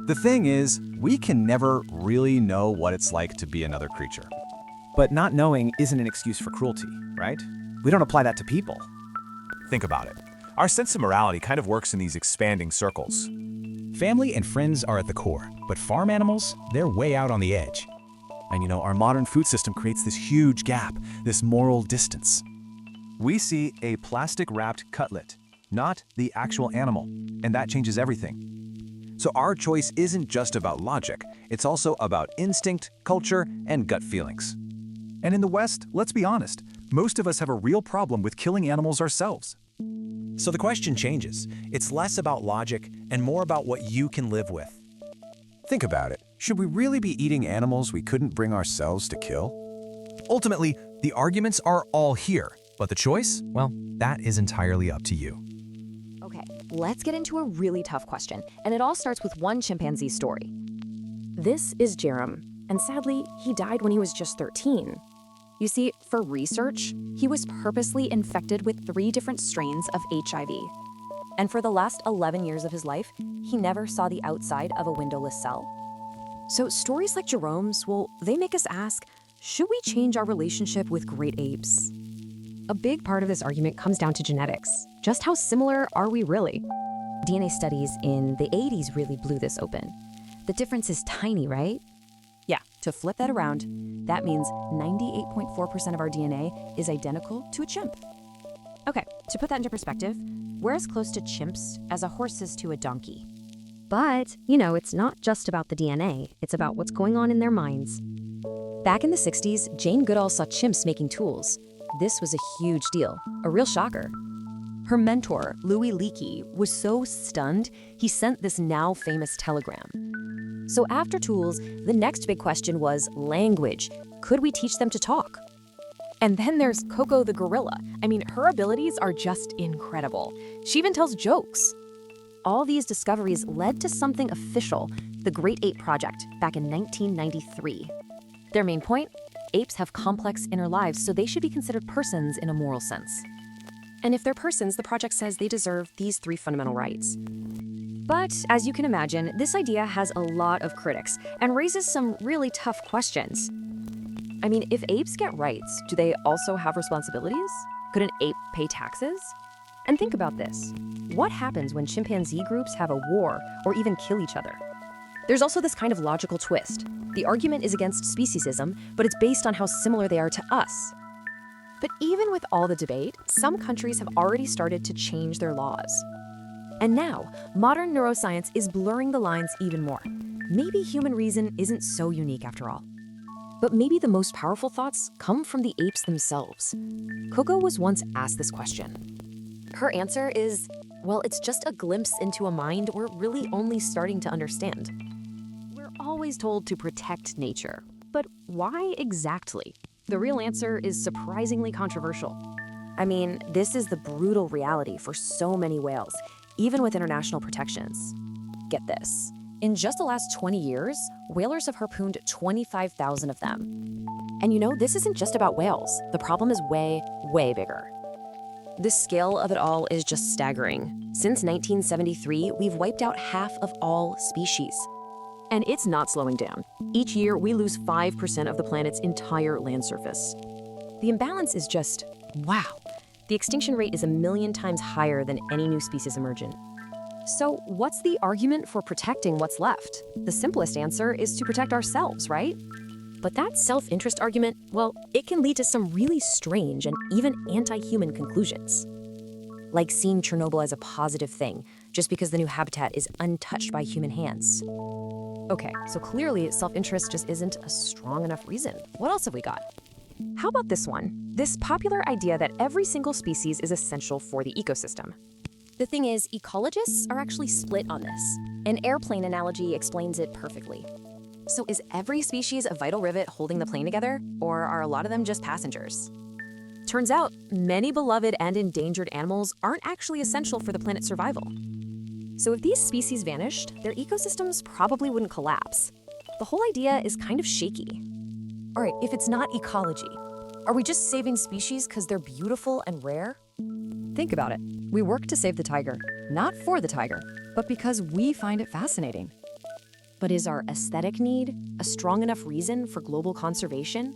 The thing is, we can never really know what it's like to be another creature. But not knowing isn't an excuse for cruelty, right? We don't apply that to people. Think about it. Our sense of morality kind of works in these expanding circles. Family and friends are at the core, but farm animals, they're way out on the edge. And you know, our modern food system creates this huge gap, this moral distance. We see a plastic-wrapped cutlet, not the actual animal, and that changes everything. So our choice isn't just about logic, it's also about instinct, culture, and gut feelings. And in the West, let's be honest, most of us have a real problem with killing animals ourselves. So the question changes. It's less about logic and more about what you can live with. Think about it. Should we really be eating animals we couldn't bring ourselves to kill? Ultimately, the arguments are all here, but the choice, well, that is entirely up to you. Okay, let's get into a really tough question, and it all starts with one chimpanzee story. This is Jerem, and sadly, he died when he was just 13. You see, for research, he was purposely infected with 3 different strains of HIV. And for the last 11 years of his life, he never saw the outside of a windowless cell. So stories like Jerome's, well, they make us ask, should we change our relationship with great apes? A big part of this argument comes down to genetics. Just how similar are we really? DNA studies in the 80s really blew this open. The difference is tiny, right? Yeah, to flip that around, that means 98.4% of our DNA is identical to a chimp. Okay, to put that into perspective, we're as close to chimps as a horse is to a donkey. But, you know, it's not just about the DNA, it's about what's going on in their minds. Back in the 60s, Jane Goodall saw chimps making tools. This was a huge deal, a real shocker. Her mentor, Louis Leakey, was so stunned, he sent this now famous telegram. So after tools, the next big question was language. Could we teach them to talk? And then there's Coco the gorilla. I mean, her abilities are just incredible. She even tells jokes. All these discoveries led to something official, the Great Ape Project, back in 1993. Their main point? Apes have complex inner lives, so they should be considered persons in a moral sense. And if they're persons, the project says they deserve these 3 fundamental rights. But as you can imagine, this idea has a lot of critics and raises some really tough questions. I mean, if apes get rights, do they also have responsibilities? Could an ape pay taxes? And think about this. What happens when chimpanzee groups have a war or even kill each other? There's also this kind of logical twist. The argument is against speciesism, but it's based on how similar they are to us. But even with all the debate, some countries have already started to change their laws. And now, modern neuroscience is blurring the lines even more. Maybe human reason isn't so unique after all. But maybe the most powerful thoughts come from the apes themselves. Coco was once asked this question. Her answer is, well, it's just a glimpse into a mind we're really only starting to understand. We're always told to protect nature, but why exactly? The real answer is surprisingly controversial. I mean, this is the brutal reality for so many whales, even with international protections. Get this. In just the last 20 years, whalers have harpooned 25,000 of them. And you know, this isn't just about whales. The problem is way, way bigger. The scale of it all is just staggering. Since 1973, we've wiped out half of all species. And it's not slowing down. Each year, we lose 5% of the planet's entire land surface. The imbalance is just, wow. The extinction rate is 1 million times higher than any new species emergent. So what's the argument for protecting what's left? The simplest answer is to protect ourselves, right? But that self-interest argument, well, it can lead to some really strange and even anti-human conclusions. Like seeing Chernobyl as a positive thing, just because the new habitat is untouched by human hands. Okay, so clearly self-interest just isn't a strong enough reason. What else have we got? How about this one? This popular idea that every single species is essential for the ecosystem. The thing is, ecologists are actually split on this. An airplane analogy explains it perfectly. So is every species a vital rivet holding the plane together, or are a lot of them just passengers? Turns out, many beloved and endangered animals aren't actually essential for the planet's survival. So if these species vanished, their ecosystems probably wouldn't collapse. The whole idea is kind of shaky. All right, if it's not ecology, are we just saving species because they're beautiful and rare? Think about it. We work to save the tiger, not for the tiger, but because we find it fascinating. But is our aesthetic need a strong enough reason for global conservation?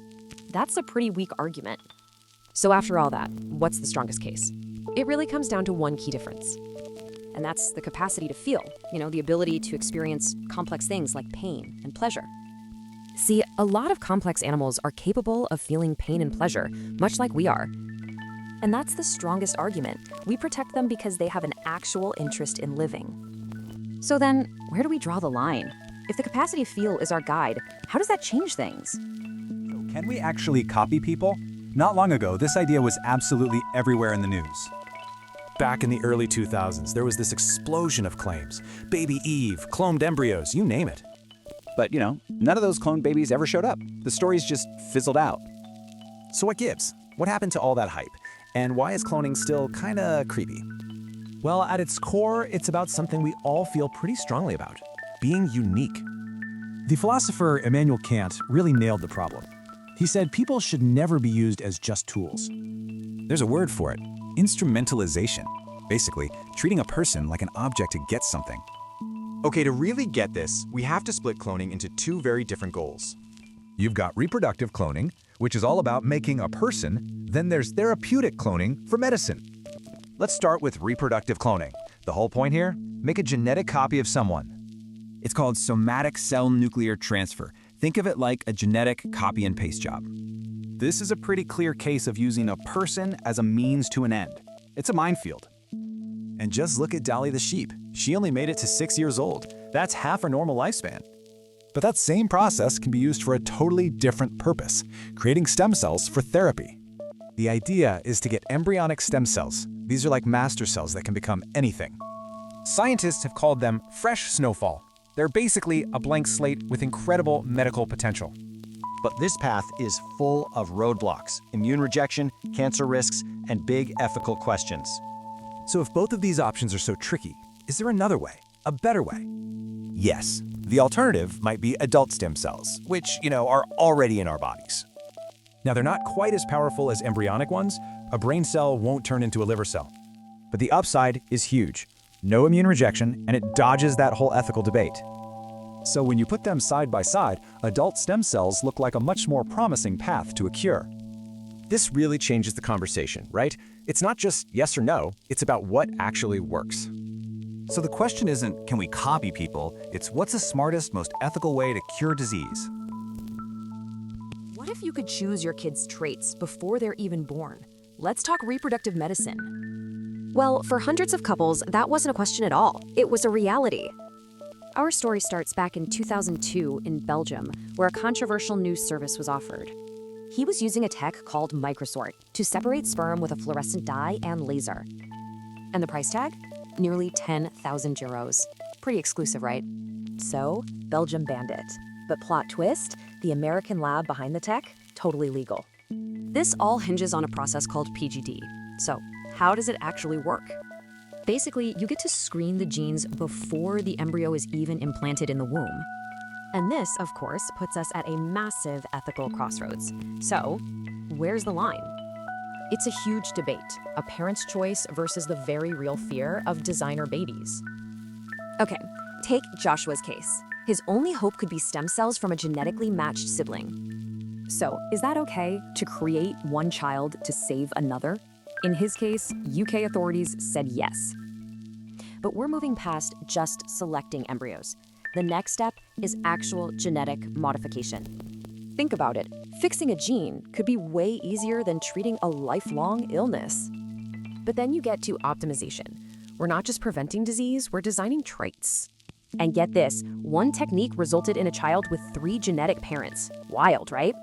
That's a pretty weak argument. So after all that, what's the strongest case? It really comes down to one key difference. And that's the capacity to feel, the ability to experience complex things like pain and pleasure. See, a lot of complex animals are capable of feeling pain and pleasure, much like we are. And that's the strongest argument. We protect them because they have an actual interest in living. So then, where do we draw the line? If the capacity to feel is our guide, how does that change things? Can we actually copy people? Not long ago, this idea was absolutely everywhere in the news. Back in the early 2000s, there was this explosion of claims. Baby Eve, cloned embryos, you name it. But, none of those cloned babies ever showed up. The stories just fizzled out. So what gives? What happened to all that hype? And why is cloning still kinda creepy? Well, at its core, it's about something we all feel pretty strongly about: being unique. The philosopher Immanuel Kant really nailed the problem. He said people should never be used as just tools. There's a word for it: instrumentalization. Basically, treating a person like an object to get something. Okay, to really get this, we have to split cloning into two very different goals. You've got reproductive cloning, which is all about making a person. Then there's therapeutic cloning for medicine. Let's start with reproductive cloning. The whole point here? Make a genetic copy of someone. It's called somatic cell nuclear transfer. Think of it like a genetic copy and paste job. This is a pretty clear case of using a person as a means to an end. It's a minefield. And just look at Dolly the sheep. She only made it to 6 years old. That's half her normal lifespan. But that same process can be used for a totally different purpose: creating stem cells for therapy. The idea is to get embryonic stem cells. These are like master cells that can become anything. Scientists have called them fresh snowfall. They're basically a blank slate with incredible medical potential. But this path is full of roadblocks: immune rejection, cancer risks, and big ethical questions. So if both of these options are so tricky, is there another way, a better way? Yes, the alternative might be adult stem cells, which, are already in our bodies. Now, they're not quite as powerful as embryonic ones. A brain cell won't turn into a liver cell. But the upside is huge. No immune rejection, and it dodges that whole ethical debate. So when you put them side by side, adult stem cells look like a much more promising path to a cure. This really changes the conversation, right? It's not just yes or no, it's about what actually works. So the question isn't, can we copy people? It's what's the smartest, most ethical way to cure disease? What if you could choose your kid's traits before they're even born? Let's talk reproductive medicine. Well, for hundreds of couples, that wasn't a question at all. It was a reality. Our story starts back in 2002 in Belgium, where a controversial new service was offered. He was using a tech called microsort to separate sperm with a fluorescent dye and laser. And the price tag? Nearly 10,000 euros. Pretty exclusive, right? So, Belgium banned it. But plot twist, the American lab behind the tech, totally legal. This all hinges on a process called PGD. So, how does it actually work? Basically, you get to screen the genes before the embryo is even implanted in the womb. And this, of course, puts us at a massive ethical crossroads. So, where's the line? It's a huge debate, a parent's choice versus the very real fear of designer babies. Okay, take Joshua's case. His only hope could be stem cells from a genetically matched sibling. So, is that okay to create one child to save another? In his case, UK authorities said yes. But we're moving past just selecting embryos. The next step is actual genetic modification. Think about it. Fixing a gene could be way easier than treating a lifelong illness. But then you get to optimization. We're not just preventing disease, we're designing traits. And get this, one technique resulted in a child with 3 genetic parents. Wild, right?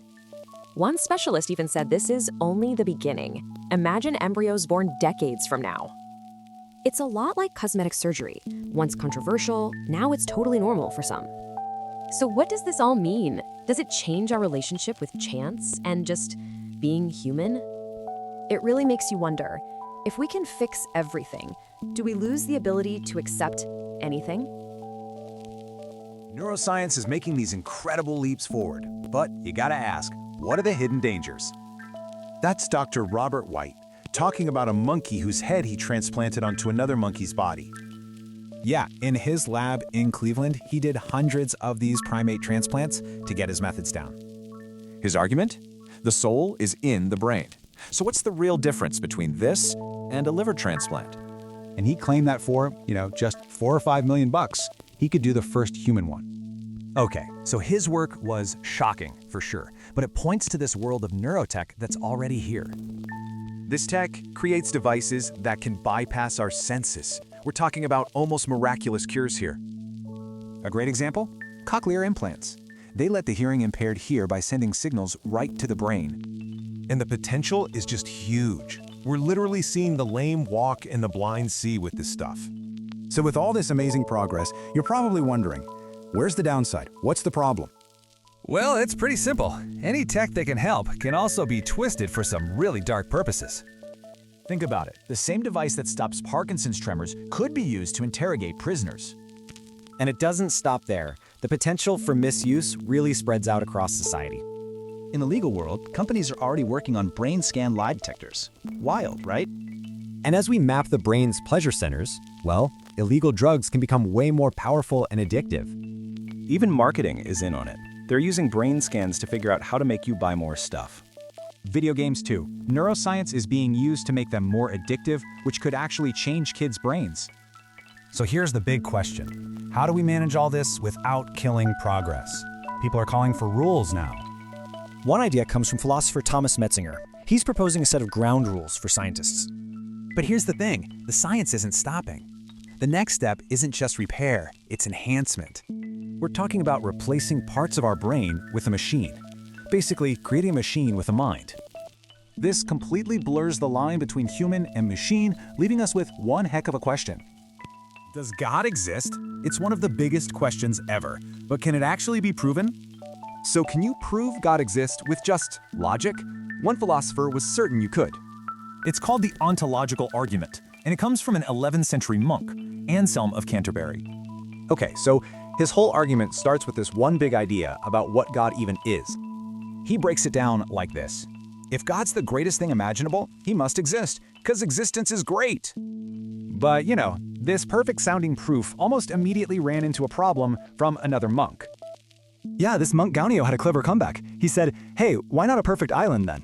One specialist even said this is only the beginning. Imagine embryos born decades from now. It's a lot like cosmetic surgery. Once controversial, now it's totally normal for some. So what does this all mean? Does it change our relationship with chance and just being human? It really makes you wonder, if we can fix everything, do we lose the ability to accept anything? Neuroscience is making these incredible leaps forward, but you gotta ask, what are the hidden dangers? That's Dr. Robert White, talking about a monkey whose head he transplanted onto another monkey's body. Yeah, in his lab in Cleveland, he did hundreds of these primate transplants to get his methods down. His argument? The soul is in the brain. So what's the real difference between this and a liver transplant? And he claimed that for, just $4 or $5 million, he could do the first human one. Okay, so his work was shocking, for sure, but it points to this world of neurotech that's already here. This tech creates devices that can bypass our senses. We're talking about almost miraculous cures here. A great example? Cochlear implants. They let the hearing impaired hear by sending signals right to the brain. And the potential is just huge. We're literally seeing the lame walk and the blind see with this stuff. So with all this amazing progress, you're probably wondering, where's the downside? What's the problem? Well, it's pretty simple. Any tech that can help can also be twisted for some really dark purposes. Think about it. The same device that stops Parkinson's tremors could be used to interrogate prisoners. And it doesn't stop there. The potential for misuse really spreads out across society. In the legal world, companies are already working on brain scan lie detectors. Wild, right? And as we map the brain's pleasure centers, well, illegal drugs can become way more powerful and addictive. Even marketing is in on it. They're using brain scans to figure out how to make you buy more stuff. Video games too. Neuroscience is being used to make them more addictive, which could actually change kids' brains. So here's the big question. How do we manage all this without killing progress? People are calling for rules now. One idea comes from philosopher Thomas Metzinger. He's proposing a set of ground rules for scientists. But here's the thing, the science isn't stopping. The next step isn't just repair, it's enhancement. We're talking about replacing parts of our brain with a machine. Basically, creating a machine with a mind. This completely blurs the line between human and machine, leaving us with one heck of a question. Does God exist? It's one of the biggest questions ever, but can it actually be proven? So can you prove God exists with just logic? One philosopher was certain you could. It's called the ontological argument, and it comes from an 11th century monk, Anselm of Canterbury. Okay, so his whole argument starts with this one big idea about what God even is. He breaks it down like this. If God's the greatest thing imaginable, he must exist, because existence is great. But, this perfect-sounding proof almost immediately ran into a problem from another monk. Yeah, this monk Gaunio had a clever comeback. He said, hey, why not a perfect island then?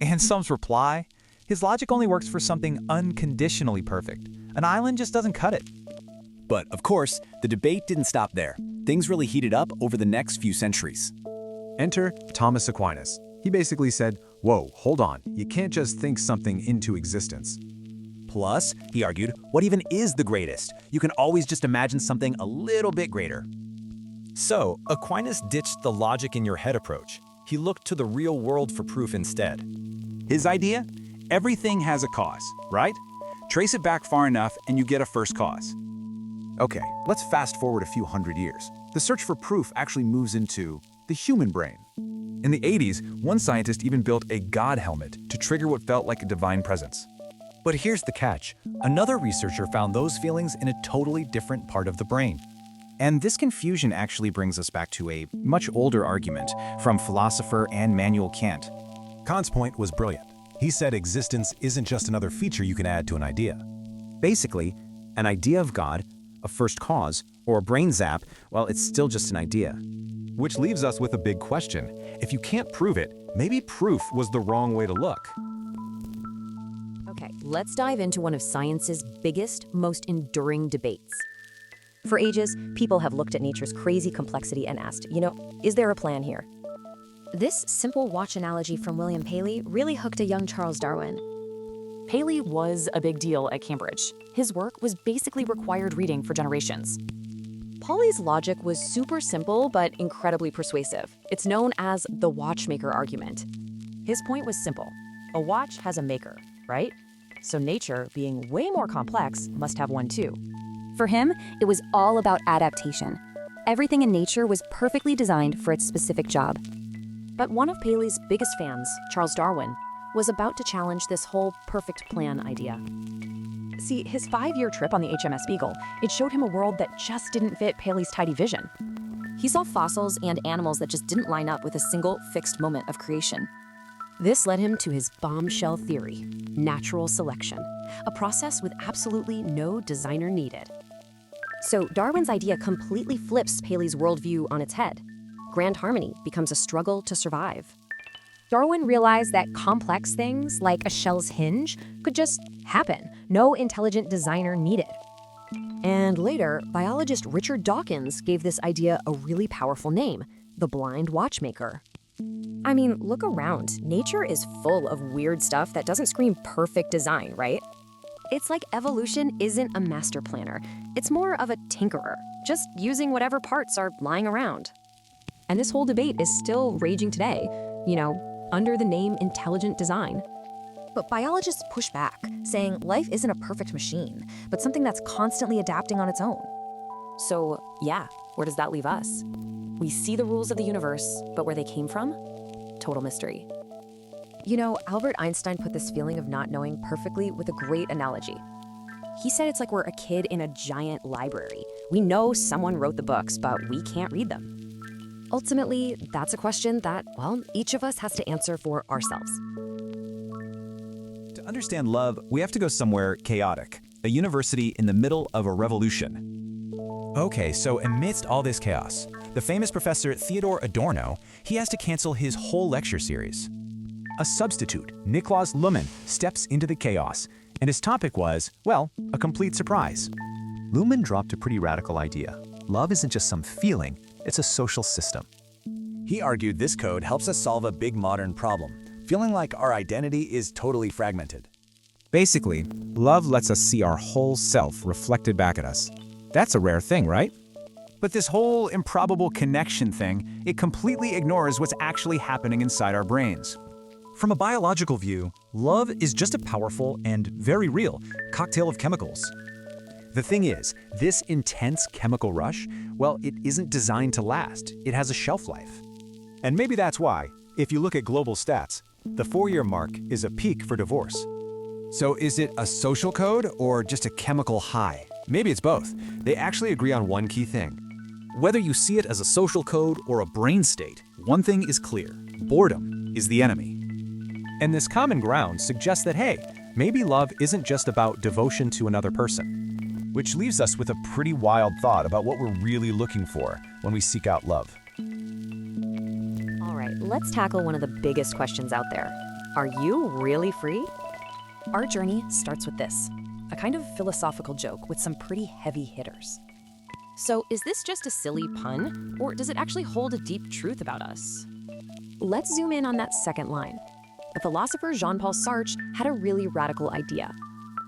Anselm's reply? His logic only works for something unconditionally perfect. An island just doesn't cut it. But, of course, the debate didn't stop there. Things really heated up over the next few centuries. Enter Thomas Aquinas. He basically said, whoa, hold on, you can't just think something into existence. Plus, he argued, what even is the greatest? You can always just imagine something a little bit greater. So, Aquinas ditched the logic in your head approach. He looked to the real world for proof instead. His idea? Everything has a cause, right? Trace it back far enough and you get a first cause. Okay, let's fast forward a few hundred years. The search for proof actually moves into the human brain. In the 80s, one scientist even built a God helmet to trigger what felt like a divine presence. But here's the catch. Another researcher found those feelings in a totally different part of the brain. And this confusion actually brings us back to a much older argument from philosopher and Immanuel Kant. Kant's point was brilliant. He said existence isn't just another feature you can add to an idea. Basically, an idea of God, a first cause, or a brain zap, well, it's still just an idea. Which leaves us with a big question. If you can't prove it, maybe proof was the wrong way to look. Okay, let's dive into one of science's biggest, most enduring debates. For ages, people have looked at nature's crazy complexity and asked, is there a plan here? This simple watch analogy from William Paley really hooked a young Charles Darwin. Paley was a big deal at Cambridge. His work was basically required reading for generations. Pauly's logic was super simple but incredibly persuasive. It's known as the watchmaker argument. His point was simple. A watch has a maker, right? So nature, being way more complex, must have one too. For him, it was all about adaptation. Everything in nature was perfectly designed for its specific job. But one of Paley's biggest fans, Charles Darwin, was about to challenge this whole perfect plan idea. See, his 5-year trip on the HMS Beagle, it showed him a world that just didn't fit Paley's tidy vision. He saw fossils and animals that just didn't line up with a single fixed moment of creation. This led him to his bombshell theory, natural selection, a process with absolutely no designer needed. So Darwin's idea completely flips Paley's worldview on its head. Grand harmony becomes a struggle to survive. Darwin realized that complex things, like a shell's hinge, could just happen, no intelligent designer needed. And later, biologist Richard Dawkins gave this idea a really powerful name, the blind watchmaker. I mean, look around. Nature is full of weird stuff that doesn't scream perfect design, right? It's like evolution isn't a master planner. It's more of a tinkerer, just using whatever parts are lying around. And this whole debate is still raging today, under the name intelligent design. But biologists push back, saying life isn't a perfect machine, but something that's constantly adapting on its own. So, yeah, where does that leave us? We see the rules of the universe, but where they came from? Total mystery. Albert Einstein put this feeling of not knowing perfectly with a great analogy. He said it's like we're a kid in a giant library. We know someone wrote the books, but we can't read them. Ultimately, that's a question that, each of us has to answer for ourselves. To understand love, we have to go somewhere chaotic, a university in the middle of a revolution. Okay, so amidst all this chaos, the famous professor Theodor Adorno, he has to cancel his whole lecture series. A substitute, Niklaus Luhmann, steps into the chaos, and his topic was, a complete surprise. Luhmann dropped a pretty radical idea. Love isn't just some feeling, it's a social system. He argued this code helps us solve a big modern problem, feeling like our identity is totally fragmented. Basically, love lets us see our whole self reflected back at us. That's a rare thing, right? But this whole improbable connection thing, it completely ignores what's actually happening inside our brains. From a biological view, love is just a powerful and very real cocktail of chemicals. The thing is, this intense chemical rush, it isn't designed to last. It has a shelf life. And maybe that's why, if you look at global stats, the 4-year mark is a peak for divorce. So is it a social code or just a chemical high? Maybe it's both. They actually agree on one key thing. Whether you see it as a social code or a brain state, one thing is clear: boredom is the enemy. And this common ground suggests that, hey, maybe love isn't just about devotion to another person. Which leaves us with a pretty wild thought about what we're really looking for when we seek out love. All right, let's tackle one of the biggest questions out there. Are you really free? Our journey starts with this, a kind of philosophical joke with some pretty heavy hitters. So is this just a silly pun, or does it actually hold a deep truth about us? Let's zoom in on that second line. The philosopher Jean-Paul Sartre had a really radical idea.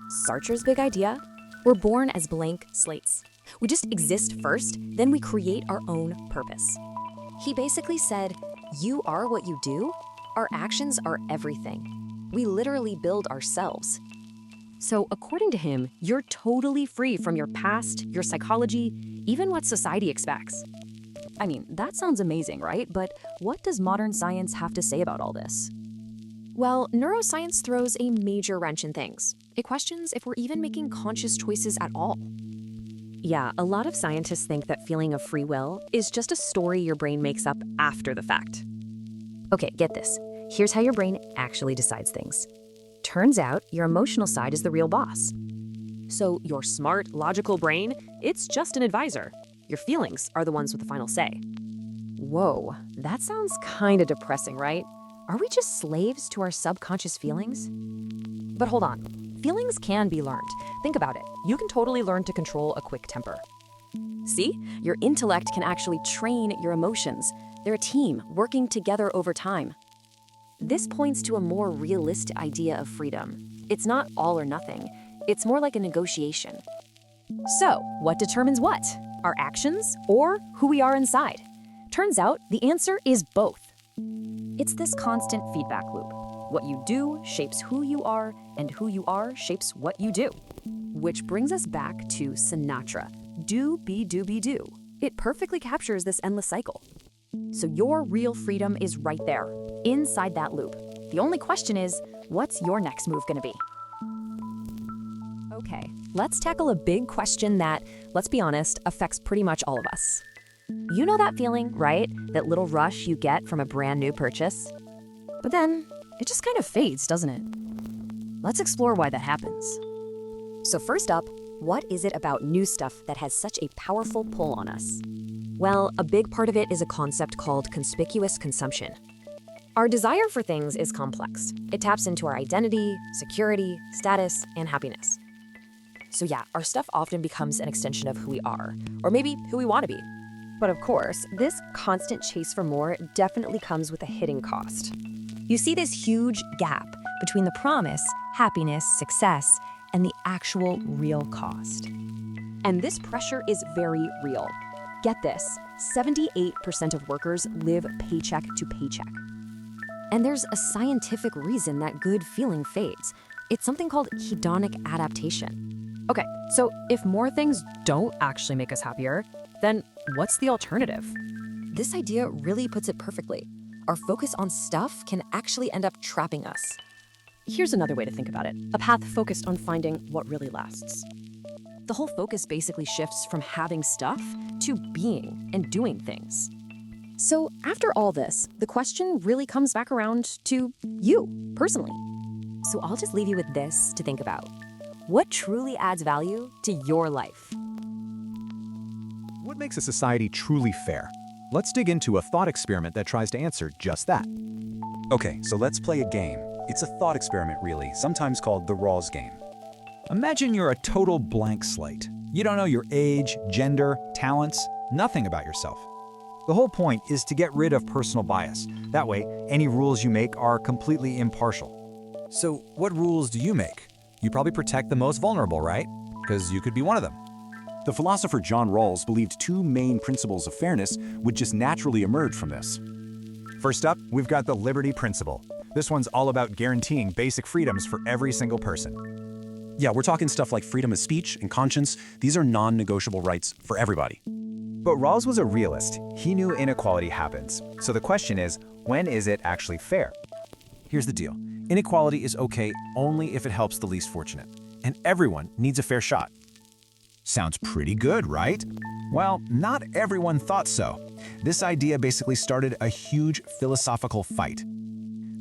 Sartre's big idea? We're born as blank slates. We just exist first, then we create our own purpose. He basically said, you are what you do. Our actions are everything. We literally build ourselves. So according to him, you're totally free from your past, your psychology, even what society expects. I mean, that sounds amazing, right? But what does modern science have to say about all this? Well, neuroscience throws a major wrench in things. It questions if we're even making conscious choices at all. Yeah, a lot of scientists think that feeling of free will is just a story your brain makes up after the fact. Okay, get this. Here's how your brain actually decides things. Turns out your emotional side is the real boss. So your smart, logical brain, it's just an advisor. Your feelings are the ones with the final say. Whoa, that sounds kind of depressing, right? Are we just slaves to our subconscious feelings? But hold on, feelings can be learned. Think about it. You can totally learn to control a quick temper. See, your intellect can actually train your emotions. They're a team working together over time. This points to a more realistic idea of freedom. It's not all or nothing. It's more like a negotiation. So, what determines what? Our actions or who we are inside? Turns out the answer is both. It's this constant feedback loop. What you do shapes who you are, and who you are shapes what you do. Which brings us back to Sinatra. Do, be, do. It perfectly captures this endless cycle. So your real freedom is right there, inside that loop. The only question is, what's your next move gonna be? Okay, let's tackle a big question that, let's be honest, affects pretty much all of us. You know that feeling, right? That little rush you get from a brand new purchase? But then, it just kind of fades, doesn't it? Let's explore why that happens. So first up, what is it about new stuff that has such a powerful pull on us? Well, a big part of it is a concept called conspicuous consumption. Our desire for things is complex. It taps into our identity, security, status, and happiness. So yeah, our stuff often becomes an extension of who we are, or maybe who we want to be. But of course, this constant chase for more definitely comes with a hidden cost. You see this huge gap between the promise, happiness, success, and the actual real cost. And this pressure is very real. Get this, 78% of workers live paycheck to paycheck. And there's a scientific reason that good feeling fades. It's something called hedonic adaptation. Okay, so if more things don't actually make us happier, then what's the alternative? This idea really puts it perfectly. Our focus on stuff can actually end up trapping us. Here's another way to think about it, a path focused on finding what really lasts. The whole focus basically shifts from having stuff to being and doing things. So after all this, the question really comes back around to you, personally. So I'll just leave you with this to think about. What truly adds value to your life? What makes a society truly fair? Let's dig into a thought experiment that tries to answer just that. Okay, so let's play a game. It's a thought experiment, really, sometimes called the Rawls game. Imagine you're a total blank slate. You don't know your age, gender, talents, nothing about yourself. The whole point is to get rid of personal bias. That way, any rules you make are completely impartial. So what rules do you make? You probably protect the most vulnerable, right? Because you could be one of them. The philosopher John Rawls believed two main principles of fairness would just naturally emerge from this. First up, we've got the liberty principle. This one's all about guaranteeing basic freedoms for every single person. Yeah, we're talking stuff like freedom of speech and conscience. These are non-negotiable rights for everybody. But Rawls was a realist. He knew inequality happens. So the question is, when is it actually fair? Here's the deal. Inequality is okay only if it helps the least fortunate. And everyone needs a fair shot. Sounds pretty good, right? Well, not everyone thought so. This idea basically started a huge philosophical fight.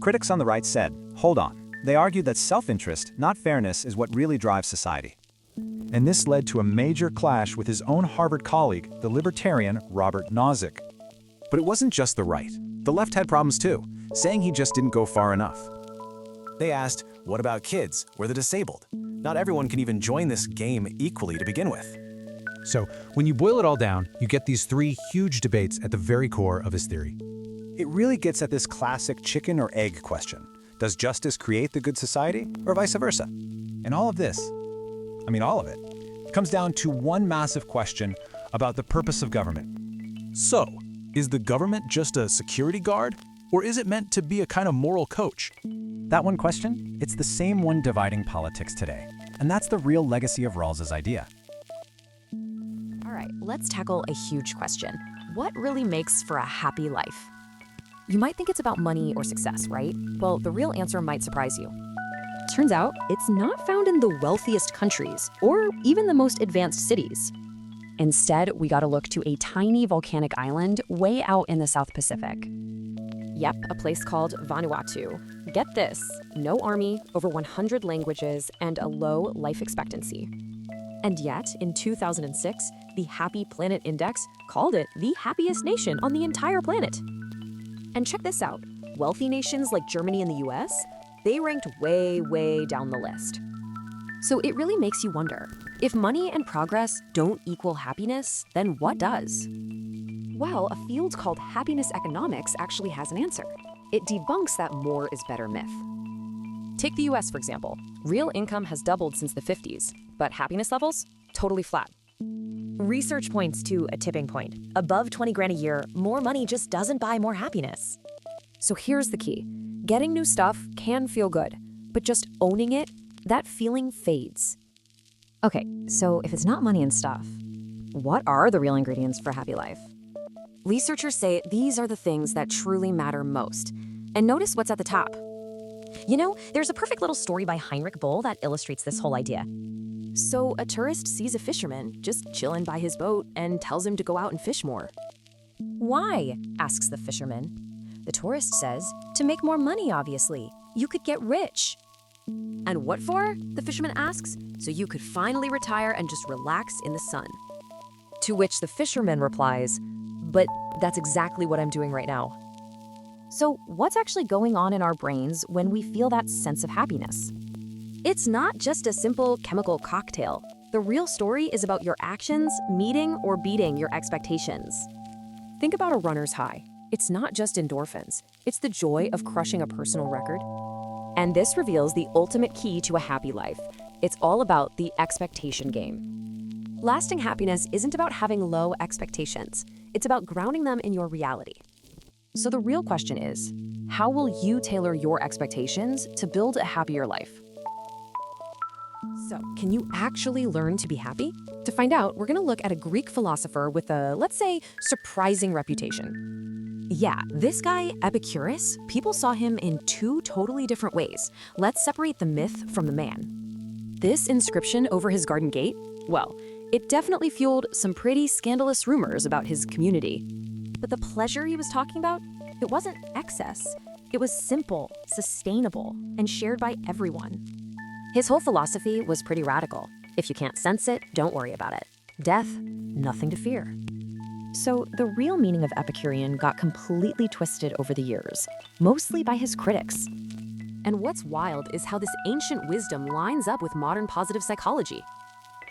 Critics on the right said, hold on. They argued that self-interest, not fairness, is what really drives society. And this led to a major clash with his own Harvard colleague, the libertarian Robert Nozick. But it wasn't just the right. The left had problems too, saying he just didn't go far enough. They asked, what about kids or the disabled? Not everyone can even join this game equally to begin with. So, when you boil it all down, you get these three huge debates at the very core of his theory. It really gets at this classic chicken or egg question. Does justice create the good society, or vice versa? And all of this I mean all of it, comes down to one massive question about the purpose of government. So, is the government just a security guard, or is it meant to be a kind of moral coach? That one question, it's the same one dividing politics today. And that's the real legacy of Rawls's idea. All right, let's tackle a huge question. What really makes for a happy life? You might think it's about money or success, right? Well, the real answer might surprise you. Turns out, it's not found in the wealthiest countries or even the most advanced cities. Instead, we gotta look to a tiny volcanic island way out in the South Pacific. Yep, a place called Vanuatu. Get this, no army, over 100 languages, and a low life expectancy. And yet, in 2006, the Happy Planet Index called it the happiest nation on the entire planet. And check this out, wealthy nations like Germany and the US, they ranked way, way down the list. So it really makes you wonder, if money and progress don't equal happiness, then what does? Well, a field called happiness economics actually has an answer. It debunks that more is better myth. Take the US, for example. Real income has doubled since the 50s, but happiness levels? Totally flat. Research points to a tipping point. Above 20 grand a year, more money just doesn't buy more happiness. So here's the key. Getting new stuff can feel good, but just owning it, that feeling fades. Okay, so if it's not money and stuff, what are the real ingredients for a happy life? Researchers say these are the things that truly matter most. And notice what's at the top. You know, there's a perfect little story by Heinrich Boll that illustrates this whole idea. So a tourist sees a fisherman just chilling by his boat and tells him to go out and fish more. Why? Asks the fisherman. The tourist says, to make more money, obviously. You could get rich. And what for? The fisherman asks. So you could finally retire and just relax in the sun. To which the fisherman replies, but that's exactly what I'm doing right now. So what's actually going on in our brains when we feel that sense of happiness? It's not just a simple chemical cocktail. The real story is about your actions meeting or beating your expectations. Think about a runner's high. It's not just endorphins. It's the joy of crushing a personal record. And this reveals the ultimate key to a happy life. It's all about the expectation game. Lasting happiness isn't about having low expectations. It's about grounding them in your reality. So the real question is, how will you tailor your expectations to build a happier life? So, can you actually learn to be happy? To find out, we're gonna look at a Greek philosopher with a, let's say, surprising reputation. Yeah, this guy, Epicurus, people saw him in two totally different ways. Let's separate the myth from the man. This inscription over his garden gate, well, it definitely fueled some pretty scandalous rumors about his community. But the pleasure he was talking about, it wasn't excess. It was simple, sustainable, and shared by everyone. His whole philosophy was pretty radical. If you can't sense it, don't worry about it. Death, nothing to fear. So the real meaning of Epicurean got completely twisted over the years, mostly by his critics. And what's wild is how this ancient wisdom lines up with modern positive psychology.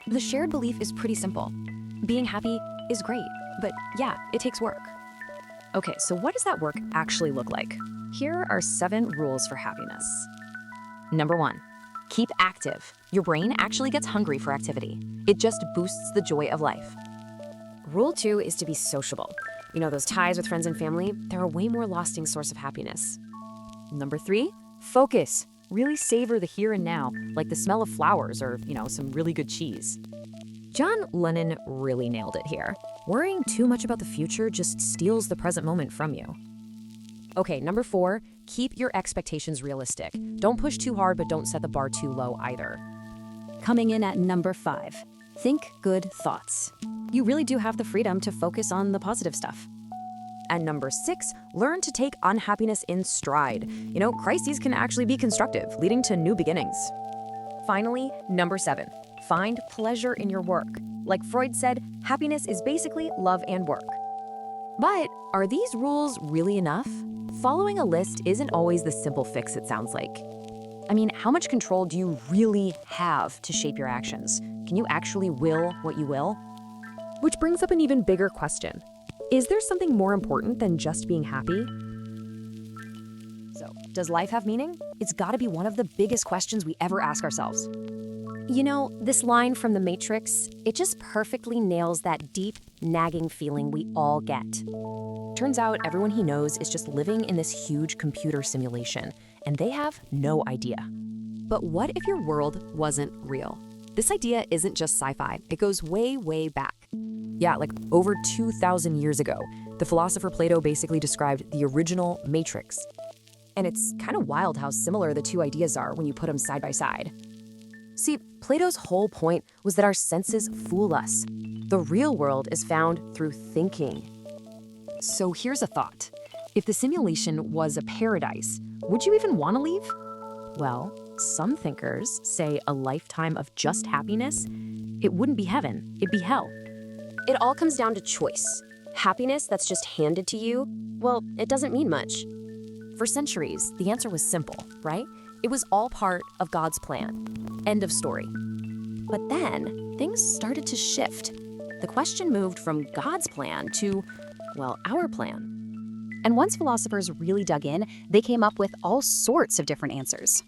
The shared belief is pretty simple. Being happy is great, but yeah, it takes work. Okay, so what does that work actually look like? Here are 7 rules for happiness. Number 1. Keep active. Your brain actually gets hungry for activity. It just boosts the joy of life. Rule 2 is to be sociable. You know, those ties with friends and family, they're a way more lasting source of happiness. Number 3, focus. Really savor the here and now, like the smell of flowers or, some really good cheese. John Lennon really nailed it here. Worrying too much about the future just steals the present moment from you. Okay, number 4, keep your expectations realistic. Don't push too hard, but don't set the bar too low either. Coming in at number 5, think good thoughts. You really do have the freedom to focus on the positive stuff. And number 6, learn to take unhappiness in stride. Crises can actually be constructive, leading to new beginnings. Finally, number 7, find pleasure in your work. Like Freud said, happiness is basically love and work. But are these rules really enough? Following a list isn't always the simple fix it sounds like. I mean, how much control do you really have to shape your actions? Can you actually will what you will? Which brings up an even bigger question. Is there something more important than just being happy? So, Does life have meaning? It's gotta be one of the biggest questions we ever ask ourselves. You know, this line from The Matrix, it just perfectly nails that deep, nagging feeling we all get. Turns out everyone he knows is just living in this huge computer simulation, and they have no idea. But what if your world wasn't real? This idea isn't just sci-fi. It goes way, way back. Yeah, like over 2,000 years ago, the philosopher Plato basically described the original Matrix. And it's kind of wild how similar the two ideas are when you put them side by side. See, Plato's whole point was that our senses fool us. The real world is found through thinking. So here's a thought. If the simulation was a paradise, would you even want to leave? Well, some thinkers say a lifetime of just happiness, it wouldn't be heaven, it'd be hell. It all comes down to choice. Happiness that's just handed to you, well, it doesn't mean much. For centuries, the answer was simple, right? It was all part of God's plan. End of story. But then, things started to shift. The question moved from God's plan to, well, our plan. And once philosophers really dug in, they came up with all sorts of different answers.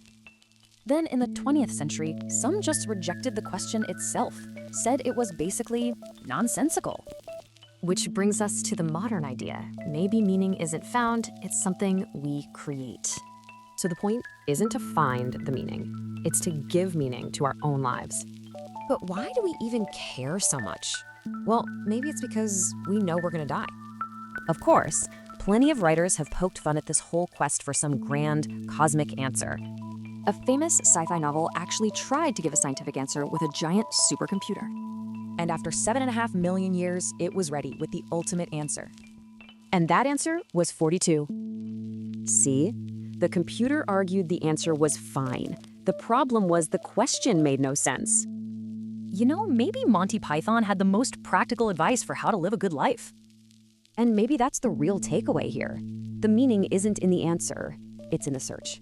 Then in the 20th century, some just rejected the question itself, said it was basically nonsensical. Which brings us to the modern idea. Maybe meaning isn't found, it's something we create. So the point isn't to find the meaning, it's to give meaning to our own lives. But why do we even care so much? Well, maybe it's because we know we're gonna die. Of course, plenty of writers have poked fun at this whole quest for some grand, cosmic answer. A famous sci-fi novel actually tried to give a scientific answer with a giant supercomputer. And after 7.5 million years, it was ready with the ultimate answer. And that answer was 42. See? The computer argued the answer was fine. The problem was the question made no sense. You know, maybe Monty Python had the most practical advice for how to live a good life. And maybe that's the real takeaway here. The meaning isn't in the answer, it's in the search.